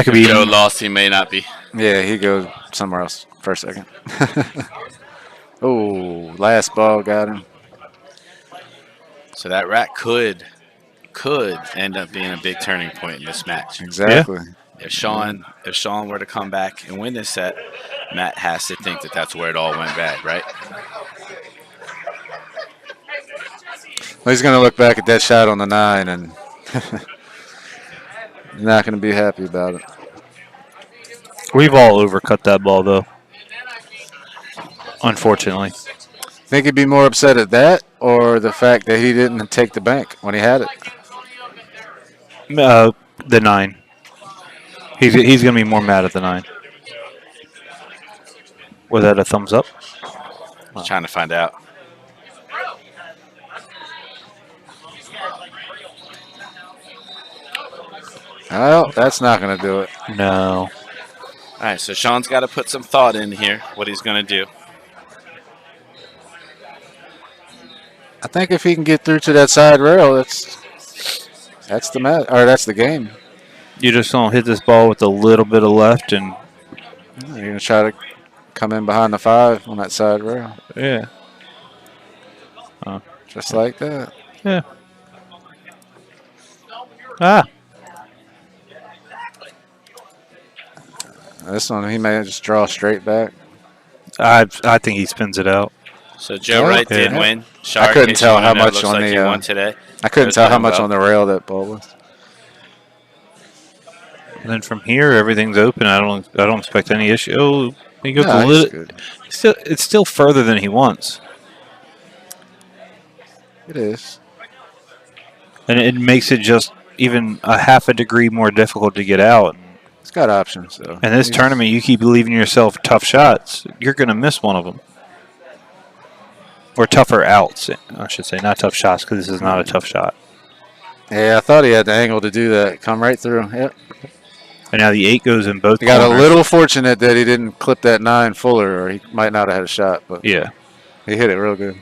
could be If Joe lost, he may not be. Yeah, he goes somewhere else for a second. Oh, last ball got him. So that rack could end up being a big turning point in this match. Exactly. If Shaun were to come back and win this set, Matt has to think that that's where it all went bad, right? Well, he's going to look back at that shot on the 9 and not going to be happy about it. We've all overcut that ball, though. Unfortunately. Think he'd be more upset at that or the fact that he didn't take the bank when he had it? The 9. He's going to be more mad at the 9. Was that a thumbs up? Just trying to find out. Well, that's not going to do it. No. All right, so Shaun's got to put some thought in here, what he's going to do. I think if he can get through to that side rail, that's the match, or that's the game. You just don't hit this ball with a little bit of left, and You're going to try to come in behind the 5 on that side rail. yeah. Just like that. Yeah. Ah. This one, he may just draw straight back. I think he spins it out. So Joe Oh, Wright did yeah. win. I couldn't tell how much looks on like the, he won today. I couldn't Goes tell how down much well. on the rail that ball was. And then from here, everything's open. I don't expect any issue. Oh, he goes No, a he's little. good. It's still further than he wants, It is. and it makes it just even a half a degree more difficult to get out. It's got options, though. In this tournament, you keep leaving yourself tough shots. You're going to miss one of them. Or tougher outs, I should say. Not tough shots, because this is not a tough shot. Yeah, I thought he had the angle to do that. Come right through. Yep. And now the 8 goes in both He got a corners. little fortunate that he didn't clip that 9 fuller, or he might not have had a shot. But Yeah. he hit it real good.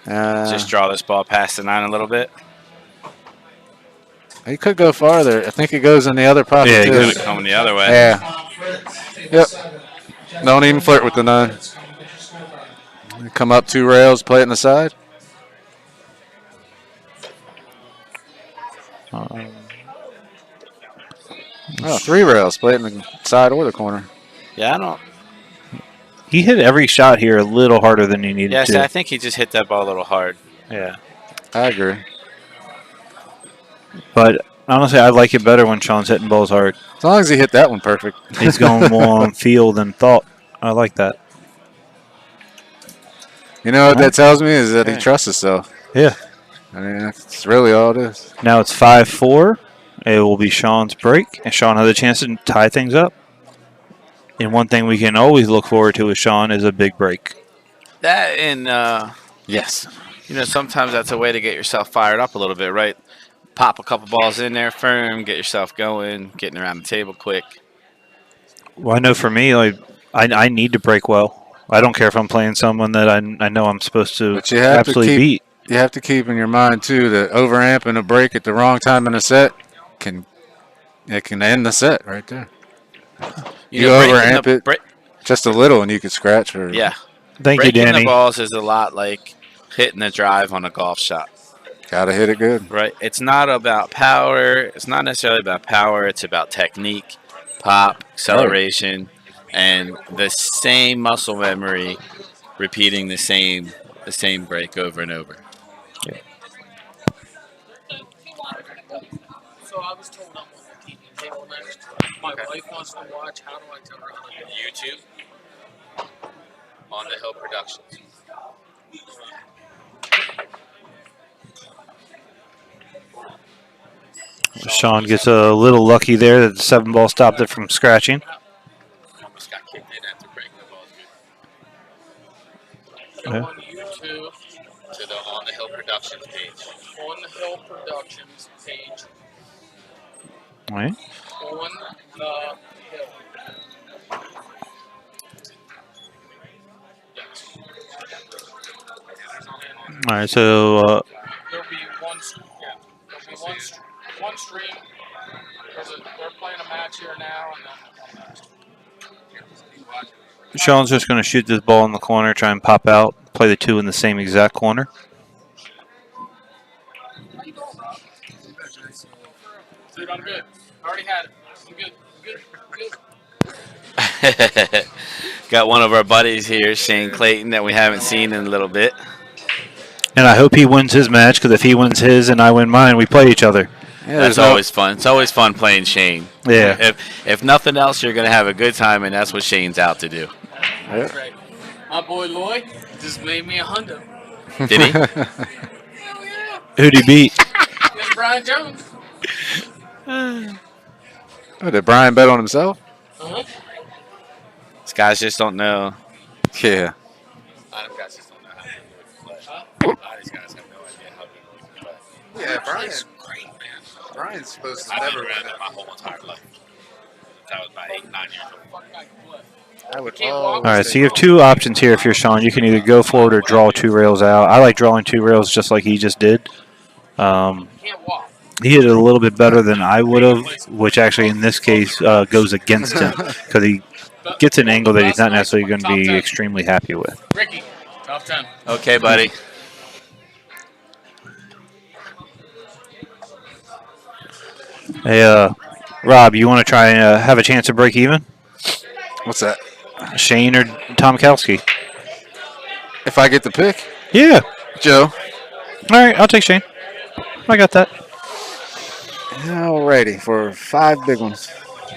Just draw this ball past the 9 a little bit. He could go farther. I think it goes in the other pocket, Yeah, he too. goes- Coming the other way. Yeah. Yep. Don't even flirt with the 9. Come up 2 rails, play it in the side. Oh, 3 rails, play it in the side or the corner. Yeah, I don't. He hit every shot here a little harder than he needed Yeah, to. see, I think he just hit that ball a little hard. Yeah. I agree. But honestly, I like it better when Shaun's hitting balls hard. As long as he hit that one perfect. He's going more on feel than thought. I like that. You know what that tells me is that he trusts himself. Yeah. I mean, that's really all it is. Now it's 5-4. It will be Shaun's break, and Shaun has a chance to tie things up. And one thing we can always look forward to with Shaun is a big break. That and Yes. sometimes that's a way to get yourself fired up a little bit, right? Pop a couple balls in there firm, get yourself going, getting around the table quick. Well, I know for me, like I need to break well. I don't care if I'm playing someone that I know I'm supposed to But you have to absolutely keep beat. you have to keep in your mind too that overamping a break at the wrong time in a set can end the set right there. You Breaking overamp the it just a little and you could scratch or yeah, Thank you, breaking the Danny. balls is a lot like hitting a drive on a golf shot, gotta hit it good. right? It's not about power. It's not necessarily about power. It's about technique, pop, acceleration, and the same muscle memory, repeating the same break over and over. So I was told I'm on the TV table next. My wife wants to watch. How do I tell her how to do it? YouTube on the Hill Productions. Shaun gets a little lucky there that the 7-ball stopped it from scratching. Almost got kicked in after breaking the balls. Go Yeah. on YouTube, To the On the Hill Productions page. on the Hill Productions page, All right. on the Hill. Yes. All right. So There'll be one stream. They're playing a match here now, and then one match. Shaun's just going to shoot this ball in the corner, try and pop out, play the 2 in the same exact corner. Dude, I'm good. I already had it. I'm good. Got one of our buddies here, Shane Clayton, that we haven't seen in a little bit. And I hope he wins his match, because if he wins his and I win mine, we play each other. Yeah, That's always fun. It's always fun playing Shane. Yeah. If nothing else, you're gonna have a good time, and that's what Shane's out to do. Right. My boy Lloyd just made me a hundo. Did he? Hell yeah. Who'd he beat? It's Brian Jones. Oh, did Brian bet on himself? Uh-huh. These guys just don't know. Yeah. A lot of guys just don't know how to play. A lot of these guys have no idea how to play. Yeah, Brian's great, man. Brian's supposed to I've been around it my whole entire life. Since I was about 8, 9 years old. Fuck, I can play. I would Can't walk. All right, so you have 2 options here if you're Shaun. You can either go for it or draw 2 rails out. I like drawing 2 rails just like he just did. Can't walk. He hit it a little bit better than I would have, which actually in this case goes against him because he gets an angle that he's not necessarily going to be extremely happy with. Ricky, top 10. Okay, buddy. Hey, Rob, you want to try and have a chance to break even? What's that? Shane or Tom Kalski? If I get the pick, Yeah. Joe. All right, I'll take Shane. I got that. Alrighty, for 5 big ones.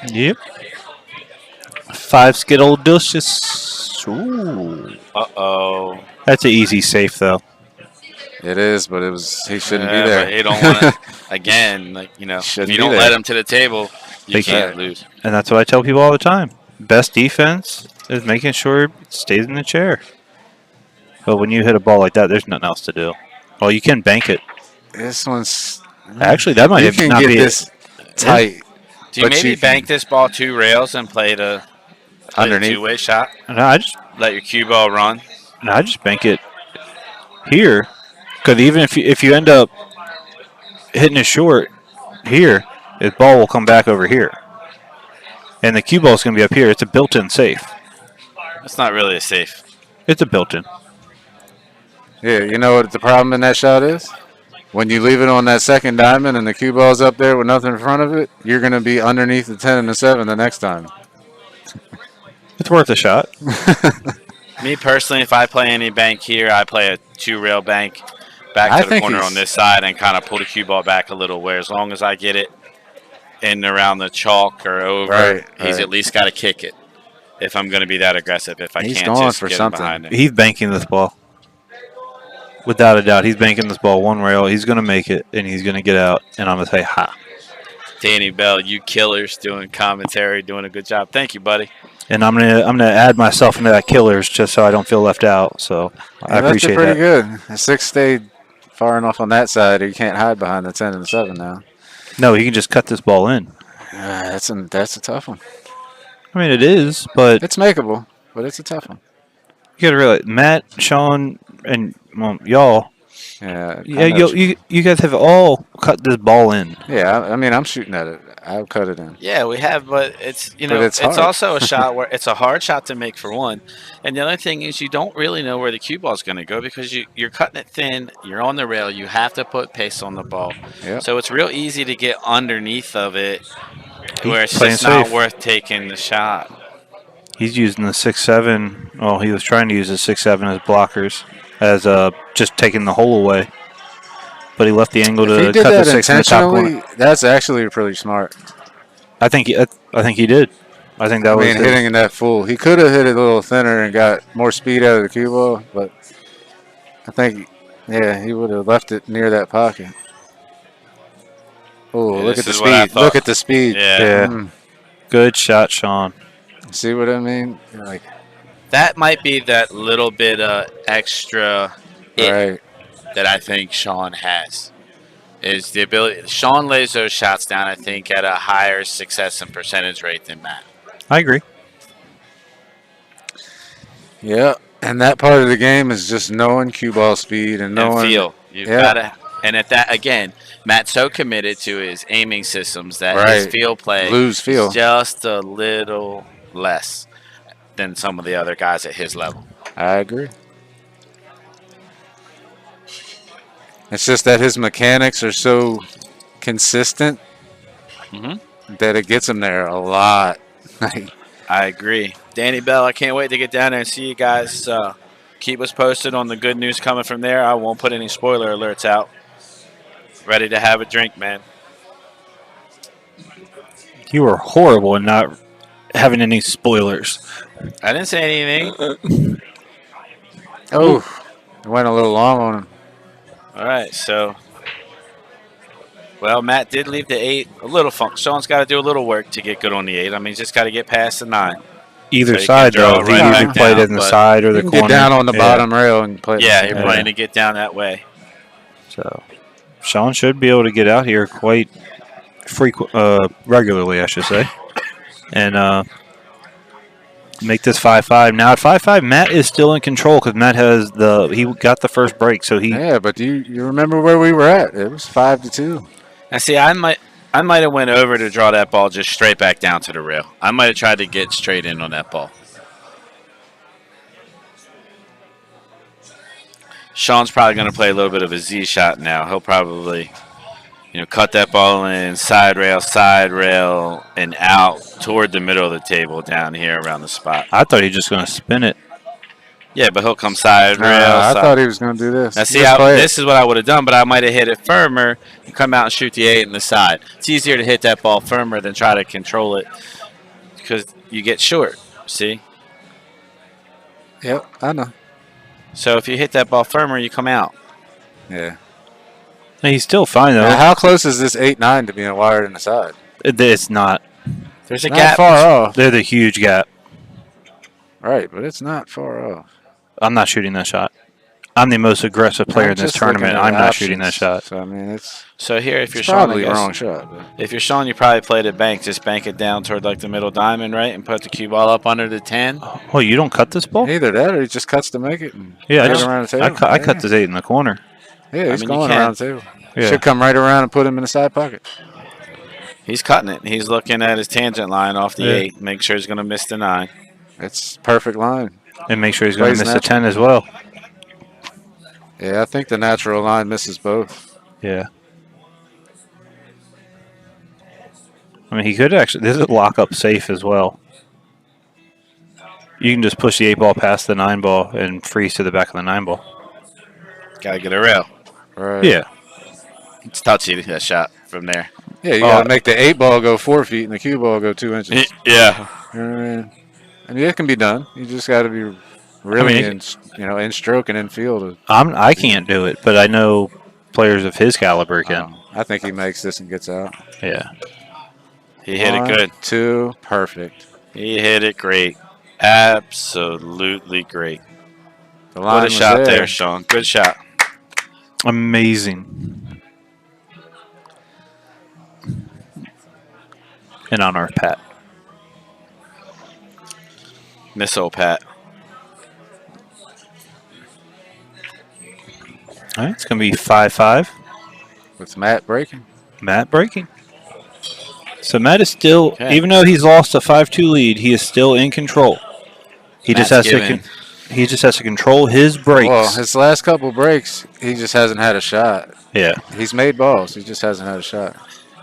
Yep. 5 Skittle Delicious. Ooh. Uh-oh. That's an easy safe, though. It is, but he shouldn't be But there. you don't want to, again, if Shouldn't you be don't there. let him to the table, you They can't can't. lose. And that's what I tell people all the time. Best defense is making sure it stays in the chair. But when you hit a ball like that, there's nothing else to do. Well, you can bank it. This one's. Actually, that might You have can not get be this tight Do you But maybe you bank this ball 2 rails and play the underneath. two-way shot? No, I Let your cue ball run? just bank it here. Because even if you end up hitting it short here, the ball will come back over here. And the cue ball is going to be up here. It's a built-in safe. That's not really a safe. It's a built-in. Yeah, you know what the problem in that shot is? When you leave it on that second diamond and the cue ball's up there with nothing in front of it, you're going to be underneath the 10 and the 7 the next time. It's worth a shot. Me personally, if I play any bank here, I play a 2-rail bank back I to the think corner he's- on this side and kind of pull the cue ball back a little, where as long as I get it in around the chalk or over, Right, he's right. at least got to kick it if I'm going to be that aggressive. If I He's can't going just for get him something. behind it. He's banking this ball. Without a doubt, he's banking this ball 1 rail. He's going to make it, and he's going to get out, and I'm going to say, ha. Danny Bell, you killers doing commentary, doing a good job. Thank you, buddy. And I'm gonna add myself into that killers just so I don't feel left out. So He I left it appreciate pretty that. good. The 6 stayed far enough on that side. You can't hide behind the 10 and the 7 now. No, he can just cut this ball in. That's a tough one. I mean, it is, but It's makeable, but it's a tough one. you gotta realize Matt, Shaun, and y'all. Yeah, Yeah, you guys have all cut this ball in. yeah. I mean, I'm shooting at it. I'll cut it in. Yeah, we have, but it's But it's hard. also a shot where it's a hard shot to make for one, and the other thing is you don't really know where the cue ball is going to go because you're cutting it thin, you're on the rail, you have to put pace on the ball, Yep. so it's real easy to get underneath of it, where it's playing just not safe. worth taking the shot. He's using the 6-7. Well, he was trying to use the 6-7 as blockers, as just taking the hole away. But he left the angle If he to did cut the that 6 in the top corner. intentionally, that's actually pretty smart. I think he did. I think that I was mean, his- hitting in that full. He could have hit it a little thinner and got more speed out of the cue ball, but I think, yeah, he would have left it near that pocket. Oh, Yeah, look this at the is what I speed. Look thought. at the speed. Yeah. Mm. Good shot, Shaun. See what I mean? Like, That might be that little bit extra it right. that I think Shaun has. Is the ability. Shaun lays those shots down, I think, at a higher success and percentage rate than Matt. I agree. Yeah, and that part of the game is just knowing cue ball speed and knowing. And feel. You've Yeah. got to. And at that, again, Matt's so committed to his aiming systems that his Right. feel play Lose feel. is just a little less than some of the other guys at his level. I agree. It's just that his mechanics are so consistent Mhm. that it gets him there a lot. I agree. Danny Bell, I can't wait to get down there and see you guys. Keep us posted on the good news coming from there. I won't put any spoiler alerts out. Ready to have a drink, man. You were horrible in not having any spoilers. I didn't say anything. Oh, it went a little long on him. All right, so. Well, Matt did leave the 8 a little funk. Shaun's got to do a little work to get good on the 8. I mean, he's just got to get past the 9. Either So you side, can draw though. it He right usually back played down, it in the but- side or the You can corner. get down on the Yeah. bottom rail and play. Yeah, you're Yeah. playing to get down that way. So Shaun should be able to get out here quite regularly, I should say, and make this 5-5. Now at 5-5, Matt is still in control because Matt has he got the first break, so he Yeah, but you remember where we were at? It was 5-2. Now, see, I might have went over to draw that ball just straight back down to the rail. I might have tried to get straight in on that ball. Shaun's probably going to play a little bit of a Z shot now. He'll probably, cut that ball in side rail, and out toward the middle of the table down here around the spot. I thought he was just going to spin it. Yeah, but he'll come side rail. I side. thought he was going to do this. Now, see, Just play it. this is what I would have done, but I might have hit it firmer and come out and shoot the 8 in the side. It's easier to hit that ball firmer than try to control it because you get short, see? Yep, I know. So if you hit that ball firmer, you come out. Yeah. He's still fine though. Now, how close is this 8-9 to being wired in the side? It's not. There's a Not gap. far off. There's a huge gap. Right, but it's not far off. I'm not shooting that shot. I'm the most aggressive player I'm in this just looking tournament. at I'm not options. shooting that shot. So, I mean, it's So here, if you're Shaun, probably I the guess, wrong shot. But if you're Shaun, you probably play the bank. Just bank it down toward like the middle diamond, right, and put the cue ball up under the 10. Well, you don't cut this ball? either that or he just cuts to make it. And Yeah, goes around the table. I cut this 8 in the corner. Yeah, he's mean, you going can't- around the table. Yeah. Should come right around and put him in the side pocket. He's cutting it. He's looking at his tangent line off the Yeah. 8. Make sure he's going to miss the 9. It's perfect line. And make sure he's going to Plays miss the natural. 10 as well. Yeah, I think the natural line misses both. Yeah. I mean, he could actually. This is lock up safe as well. You can just push the 8 ball past the 9 ball and freeze to the back of the 9 ball. Got to get a rail. Right. Yeah. It's touchy, that shot from there. Yeah, you got to make the 8 ball go 4 feet and the cue ball go 2 inches. Yeah. You know what I mean? I mean, it can be done. You just got to be really I mean, in stroke and in field. I can't do it, but I know players of his caliber can. I think he makes this and gets out. Yeah. He hit it 1, good. 2, perfect. He hit it great. Absolutely great. The What a line was shot there, there. Shaun. Good shot. Amazing. In honor of Pat. Missile Pat. All right, it's going to be 5-5. With Matt breaking. Matt breaking. So Matt is still, Okay. even though he's lost a 5-2 lead, he is still in control. He just Matt's has to giving. he just has to control his breaks. Well, his last couple breaks, he just hasn't had a shot. Yeah. He's made balls. He just hasn't had a shot.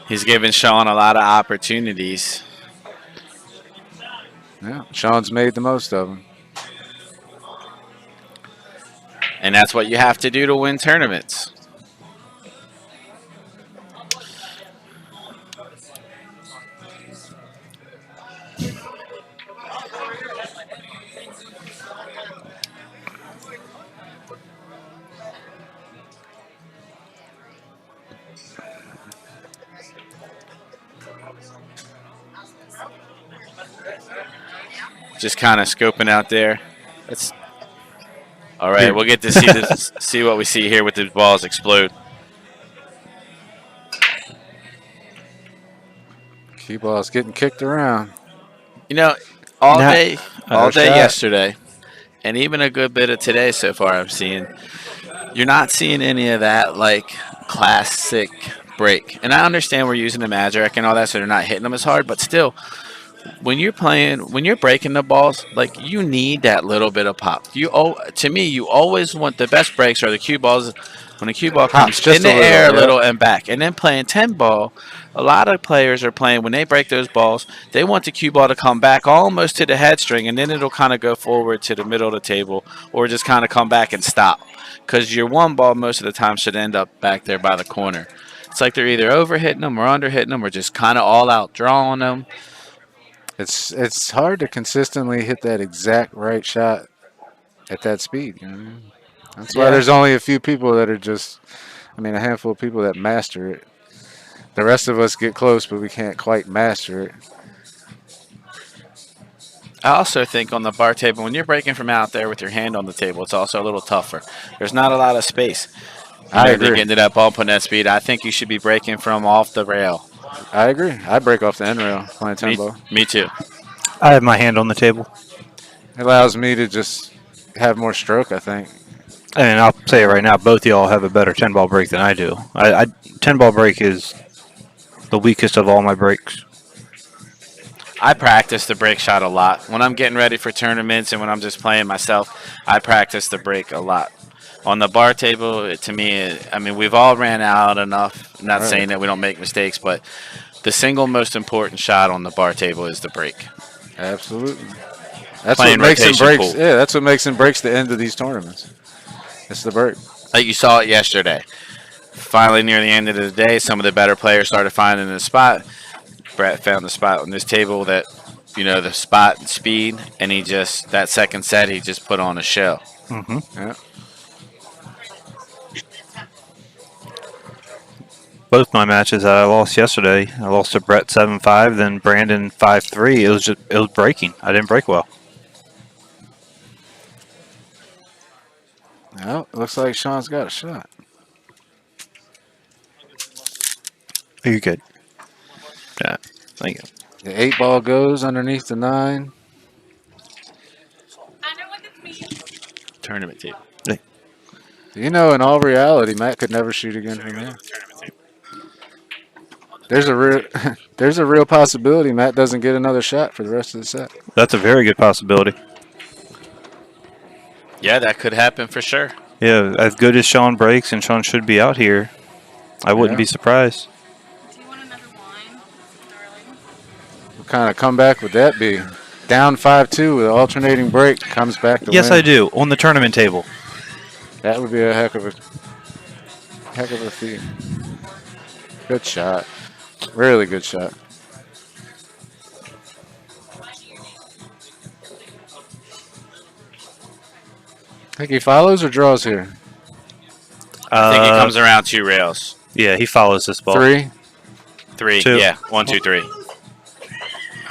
He's giving Shaun a lot of opportunities. Yeah, Shaun's made the most of them. And that's what you have to do to win tournaments. Just kind of scoping out there. That's all right. We'll get to see this, see what we see here with the balls explode. Key ball's getting kicked around. You know, all Now- day Another shot. yesterday, and even a good bit of today so far. I'm seeing you're not seeing any of that like classic break. And I understand we're using the magic and all that, so they're not hitting them as hard. But still, when you're breaking the balls, like you need that little bit of pop. To me, you always want the best breaks are the cue balls. When the cue ball comes just in the a little, air a yeah. little and back, and then playing 10 ball. A lot of players are playing when they break those balls. They want the cue ball to come back almost to the head string, and then it'll kind of go forward to the middle of the table, or just kind of come back and stop. Because your one ball most of the time should end up back there by the corner. It's like they're either over hitting them or under hitting them, or just kind of all out drawing them. It's hard to consistently hit that exact right shot at that speed. You know? That's why Yeah. there's only a few people that are just, a handful of people that master it. The rest of us get close, but we can't quite master it. I also think on the bar table, when you're breaking from out there with your hand on the table, it's also a little tougher. There's not a lot of space. I To agree. get into that ball, putting that speed, I think you should be breaking from off the rail. I agree. I break off the end rail playing 10 ball. Me too. I have my hand on the table. It allows me to just have more stroke, I think. And I'll say it right now, both of y'all have a better 10-ball break than I do. 10-ball break is the weakest of all my breaks. I practice the break shot a lot. When I'm getting ready for tournaments and when I'm just playing myself, I practice the break a lot. On the bar table, to me, we've all ran out enough. I'm not saying that we don't make mistakes, but the single most important shot on the bar table is the break. Absolutely. That's Playing what makes him rotation breaks. pool. Yeah, that's what makes him breaks the end of these tournaments. It's the break. Like you saw it yesterday. Finally, near the end of the day, some of the better players started finding the spot. Brett found the spot on this table that, the spot and speed, and that second set, he just put on a show. Mm-hmm. Yeah. Both my matches that I lost yesterday, I lost to Brett 7-5, then Brandon 5-3. It was breaking. I didn't break well. Well, it looks like Shaun's got a shot. You're good. Yeah, thank you. The 8 ball goes underneath the 9. Tournament table. In all reality, Matt could never shoot again from there. There's a real possibility Matt doesn't get another shot for the rest of the set. That's a very good possibility. Yeah, that could happen for sure. Yeah, as good as Shaun breaks, and Shaun should be out here, I wouldn't be surprised. Do you want another wine? What kind of comeback would that be? Down 5-2 with an alternating break, comes back to Yes, win. I do. On the tournament table. That would be a heck of a feat. Good shot. Really good shot. Think he follows or draws here? I think he comes around 2 rails. Yeah, he follows this ball. 3. 3, 2. yeah. 1, 2, 3.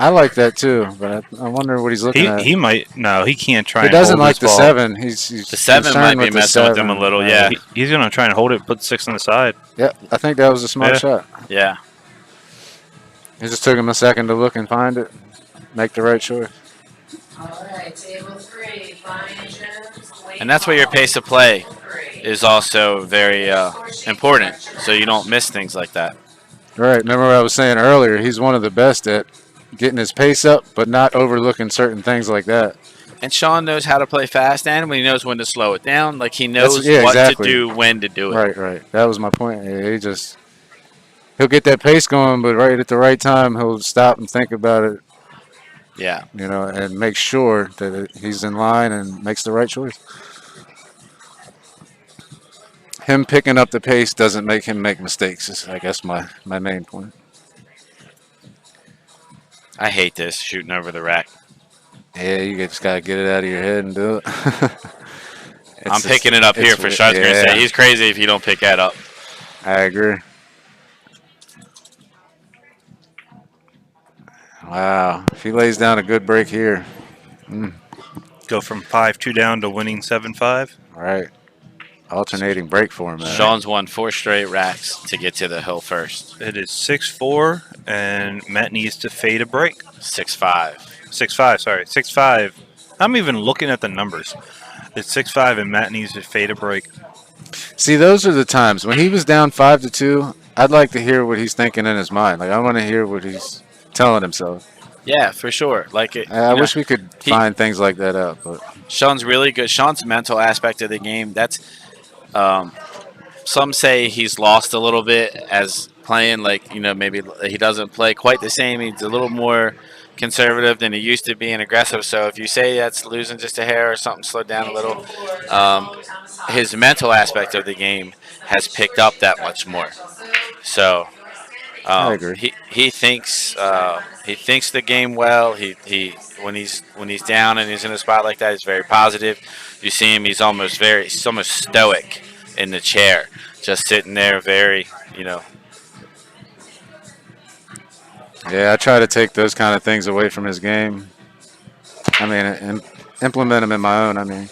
I like that too, but I wonder what he's looking at. He might no, he can't try He and doesn't hold like this the ball. 7. He's The 7 concerned might be with the messing with him a 7. little, yeah. He's gonna try and hold it, put 6 on the side. Yeah, I think that was a smart Yeah. shot. Yeah. It just took him a second to look and find it, make the right choice. All right, table 3, Fine Jones. And that's where your pace of play is also very important, so you don't miss things like that. Right. Remember what I was saying earlier? He's one of the best at getting his pace up, but not overlooking certain things like that. And Shaun knows how to play fast, and when he knows when to slow it down. Like he knows Yeah, what exactly. to do, when to do it. Right. That was my point. Yeah, he'll get that pace going, but right at the right time, he'll stop and think about it, Yeah. and make sure that he's in line and makes the right choice. Him picking up the pace doesn't make him make mistakes. Is, I guess, my main point. I hate this shooting over the rack. Yeah, you just gotta get it out of your head and do it. I'm picking it up here for sure. I was gonna say he's crazy if you don't pick that up. I agree. Wow, if he lays down a good break here, Go from 5-2 down to winning 7-5. right? Alternating break format. Shaun's won 4 straight racks to get to the hill first. It is 6-4, and Matt needs to fade a break. 6-5. 6-5, sorry. 6-5. I'm even looking at the numbers. It's 6-5, and Matt needs to fade a break. See, those are the times when he was down 5-2. I'd like to hear what he's thinking in his mind. Like I want to hear what he's telling himself. Yeah, for sure. Like it, I wish we could find things like that out, but Shaun's really good. Shaun's mental aspect of the game. That's some say he's lost a little bit as playing. Like maybe he doesn't play quite the same. He's a little more conservative than he used to be and aggressive. So if you say that's losing just a hair or something, slowed down a little, his mental aspect of the game has picked up that much more. So I agree. he thinks the game well. He when he's down and he's in a spot like that, he's very positive. You see him; he's almost stoic in the chair, just sitting there, very. Yeah, I try to take those kind of things away from his game. I mean, and implement them in my own. I mean,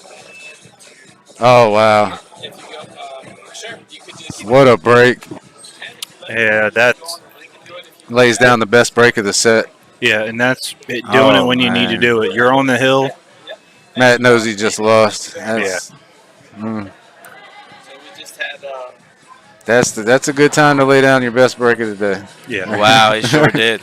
oh wow, what a break! Yeah, that's Lays down the best break of the set. and that's doing it when you need to man. do it. You're on the hill. Matt knows he just lost. That's a good time to lay down your best break of the day. Yeah. Wow, he sure did.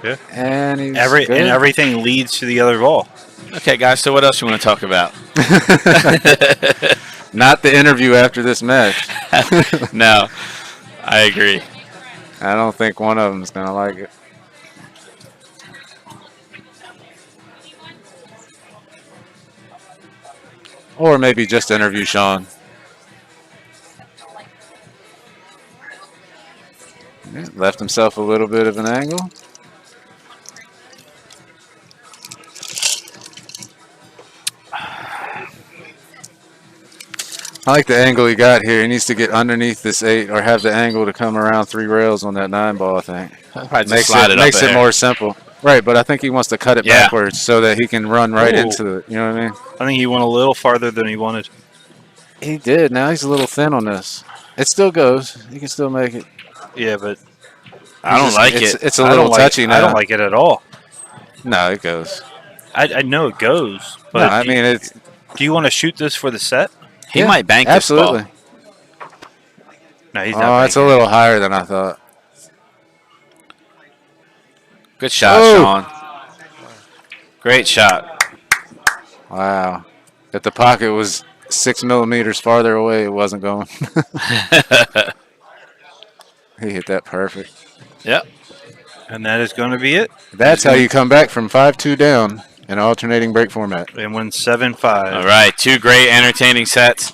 Yeah. And he's And good. everything leads to the other ball. Okay, guys. So what else you want to talk about? Not the interview after this match. No, I agree. I don't think one of them is gonna like it. Or maybe just interview Shaun. Yeah, left himself a little bit of an angle. I like the angle he got here. He needs to get underneath this 8 or have the angle to come around 3 rails on that 9 ball, I think. Probably just Makes slide it, up makes a it hair. more simple. Right, but I think he wants to cut it Yeah. backwards so that he can run right Ooh. into it. You know what I mean? I think he went a little farther than he wanted. He did. Now he's a little thin on this. It still goes. He can still make it. Yeah, but I don't like it's, it. It's a I little don't like- touchy now. I don't like it at all. No, it goes. I know it goes, No, but I mean it's do you want to shoot this for the set? He yeah, might bank absolutely. this ball. No, he's Oh, not. it's a banking. little higher than I thought. Good shot, Oh. Shaun. Great shot. Wow. If the pocket was 6 millimeters farther away, it wasn't going. He hit that perfect. Yep. And that is going to be it. That's how you come back from 5-2 down in alternating break format. And win 7-5. All right. 2 great, entertaining sets.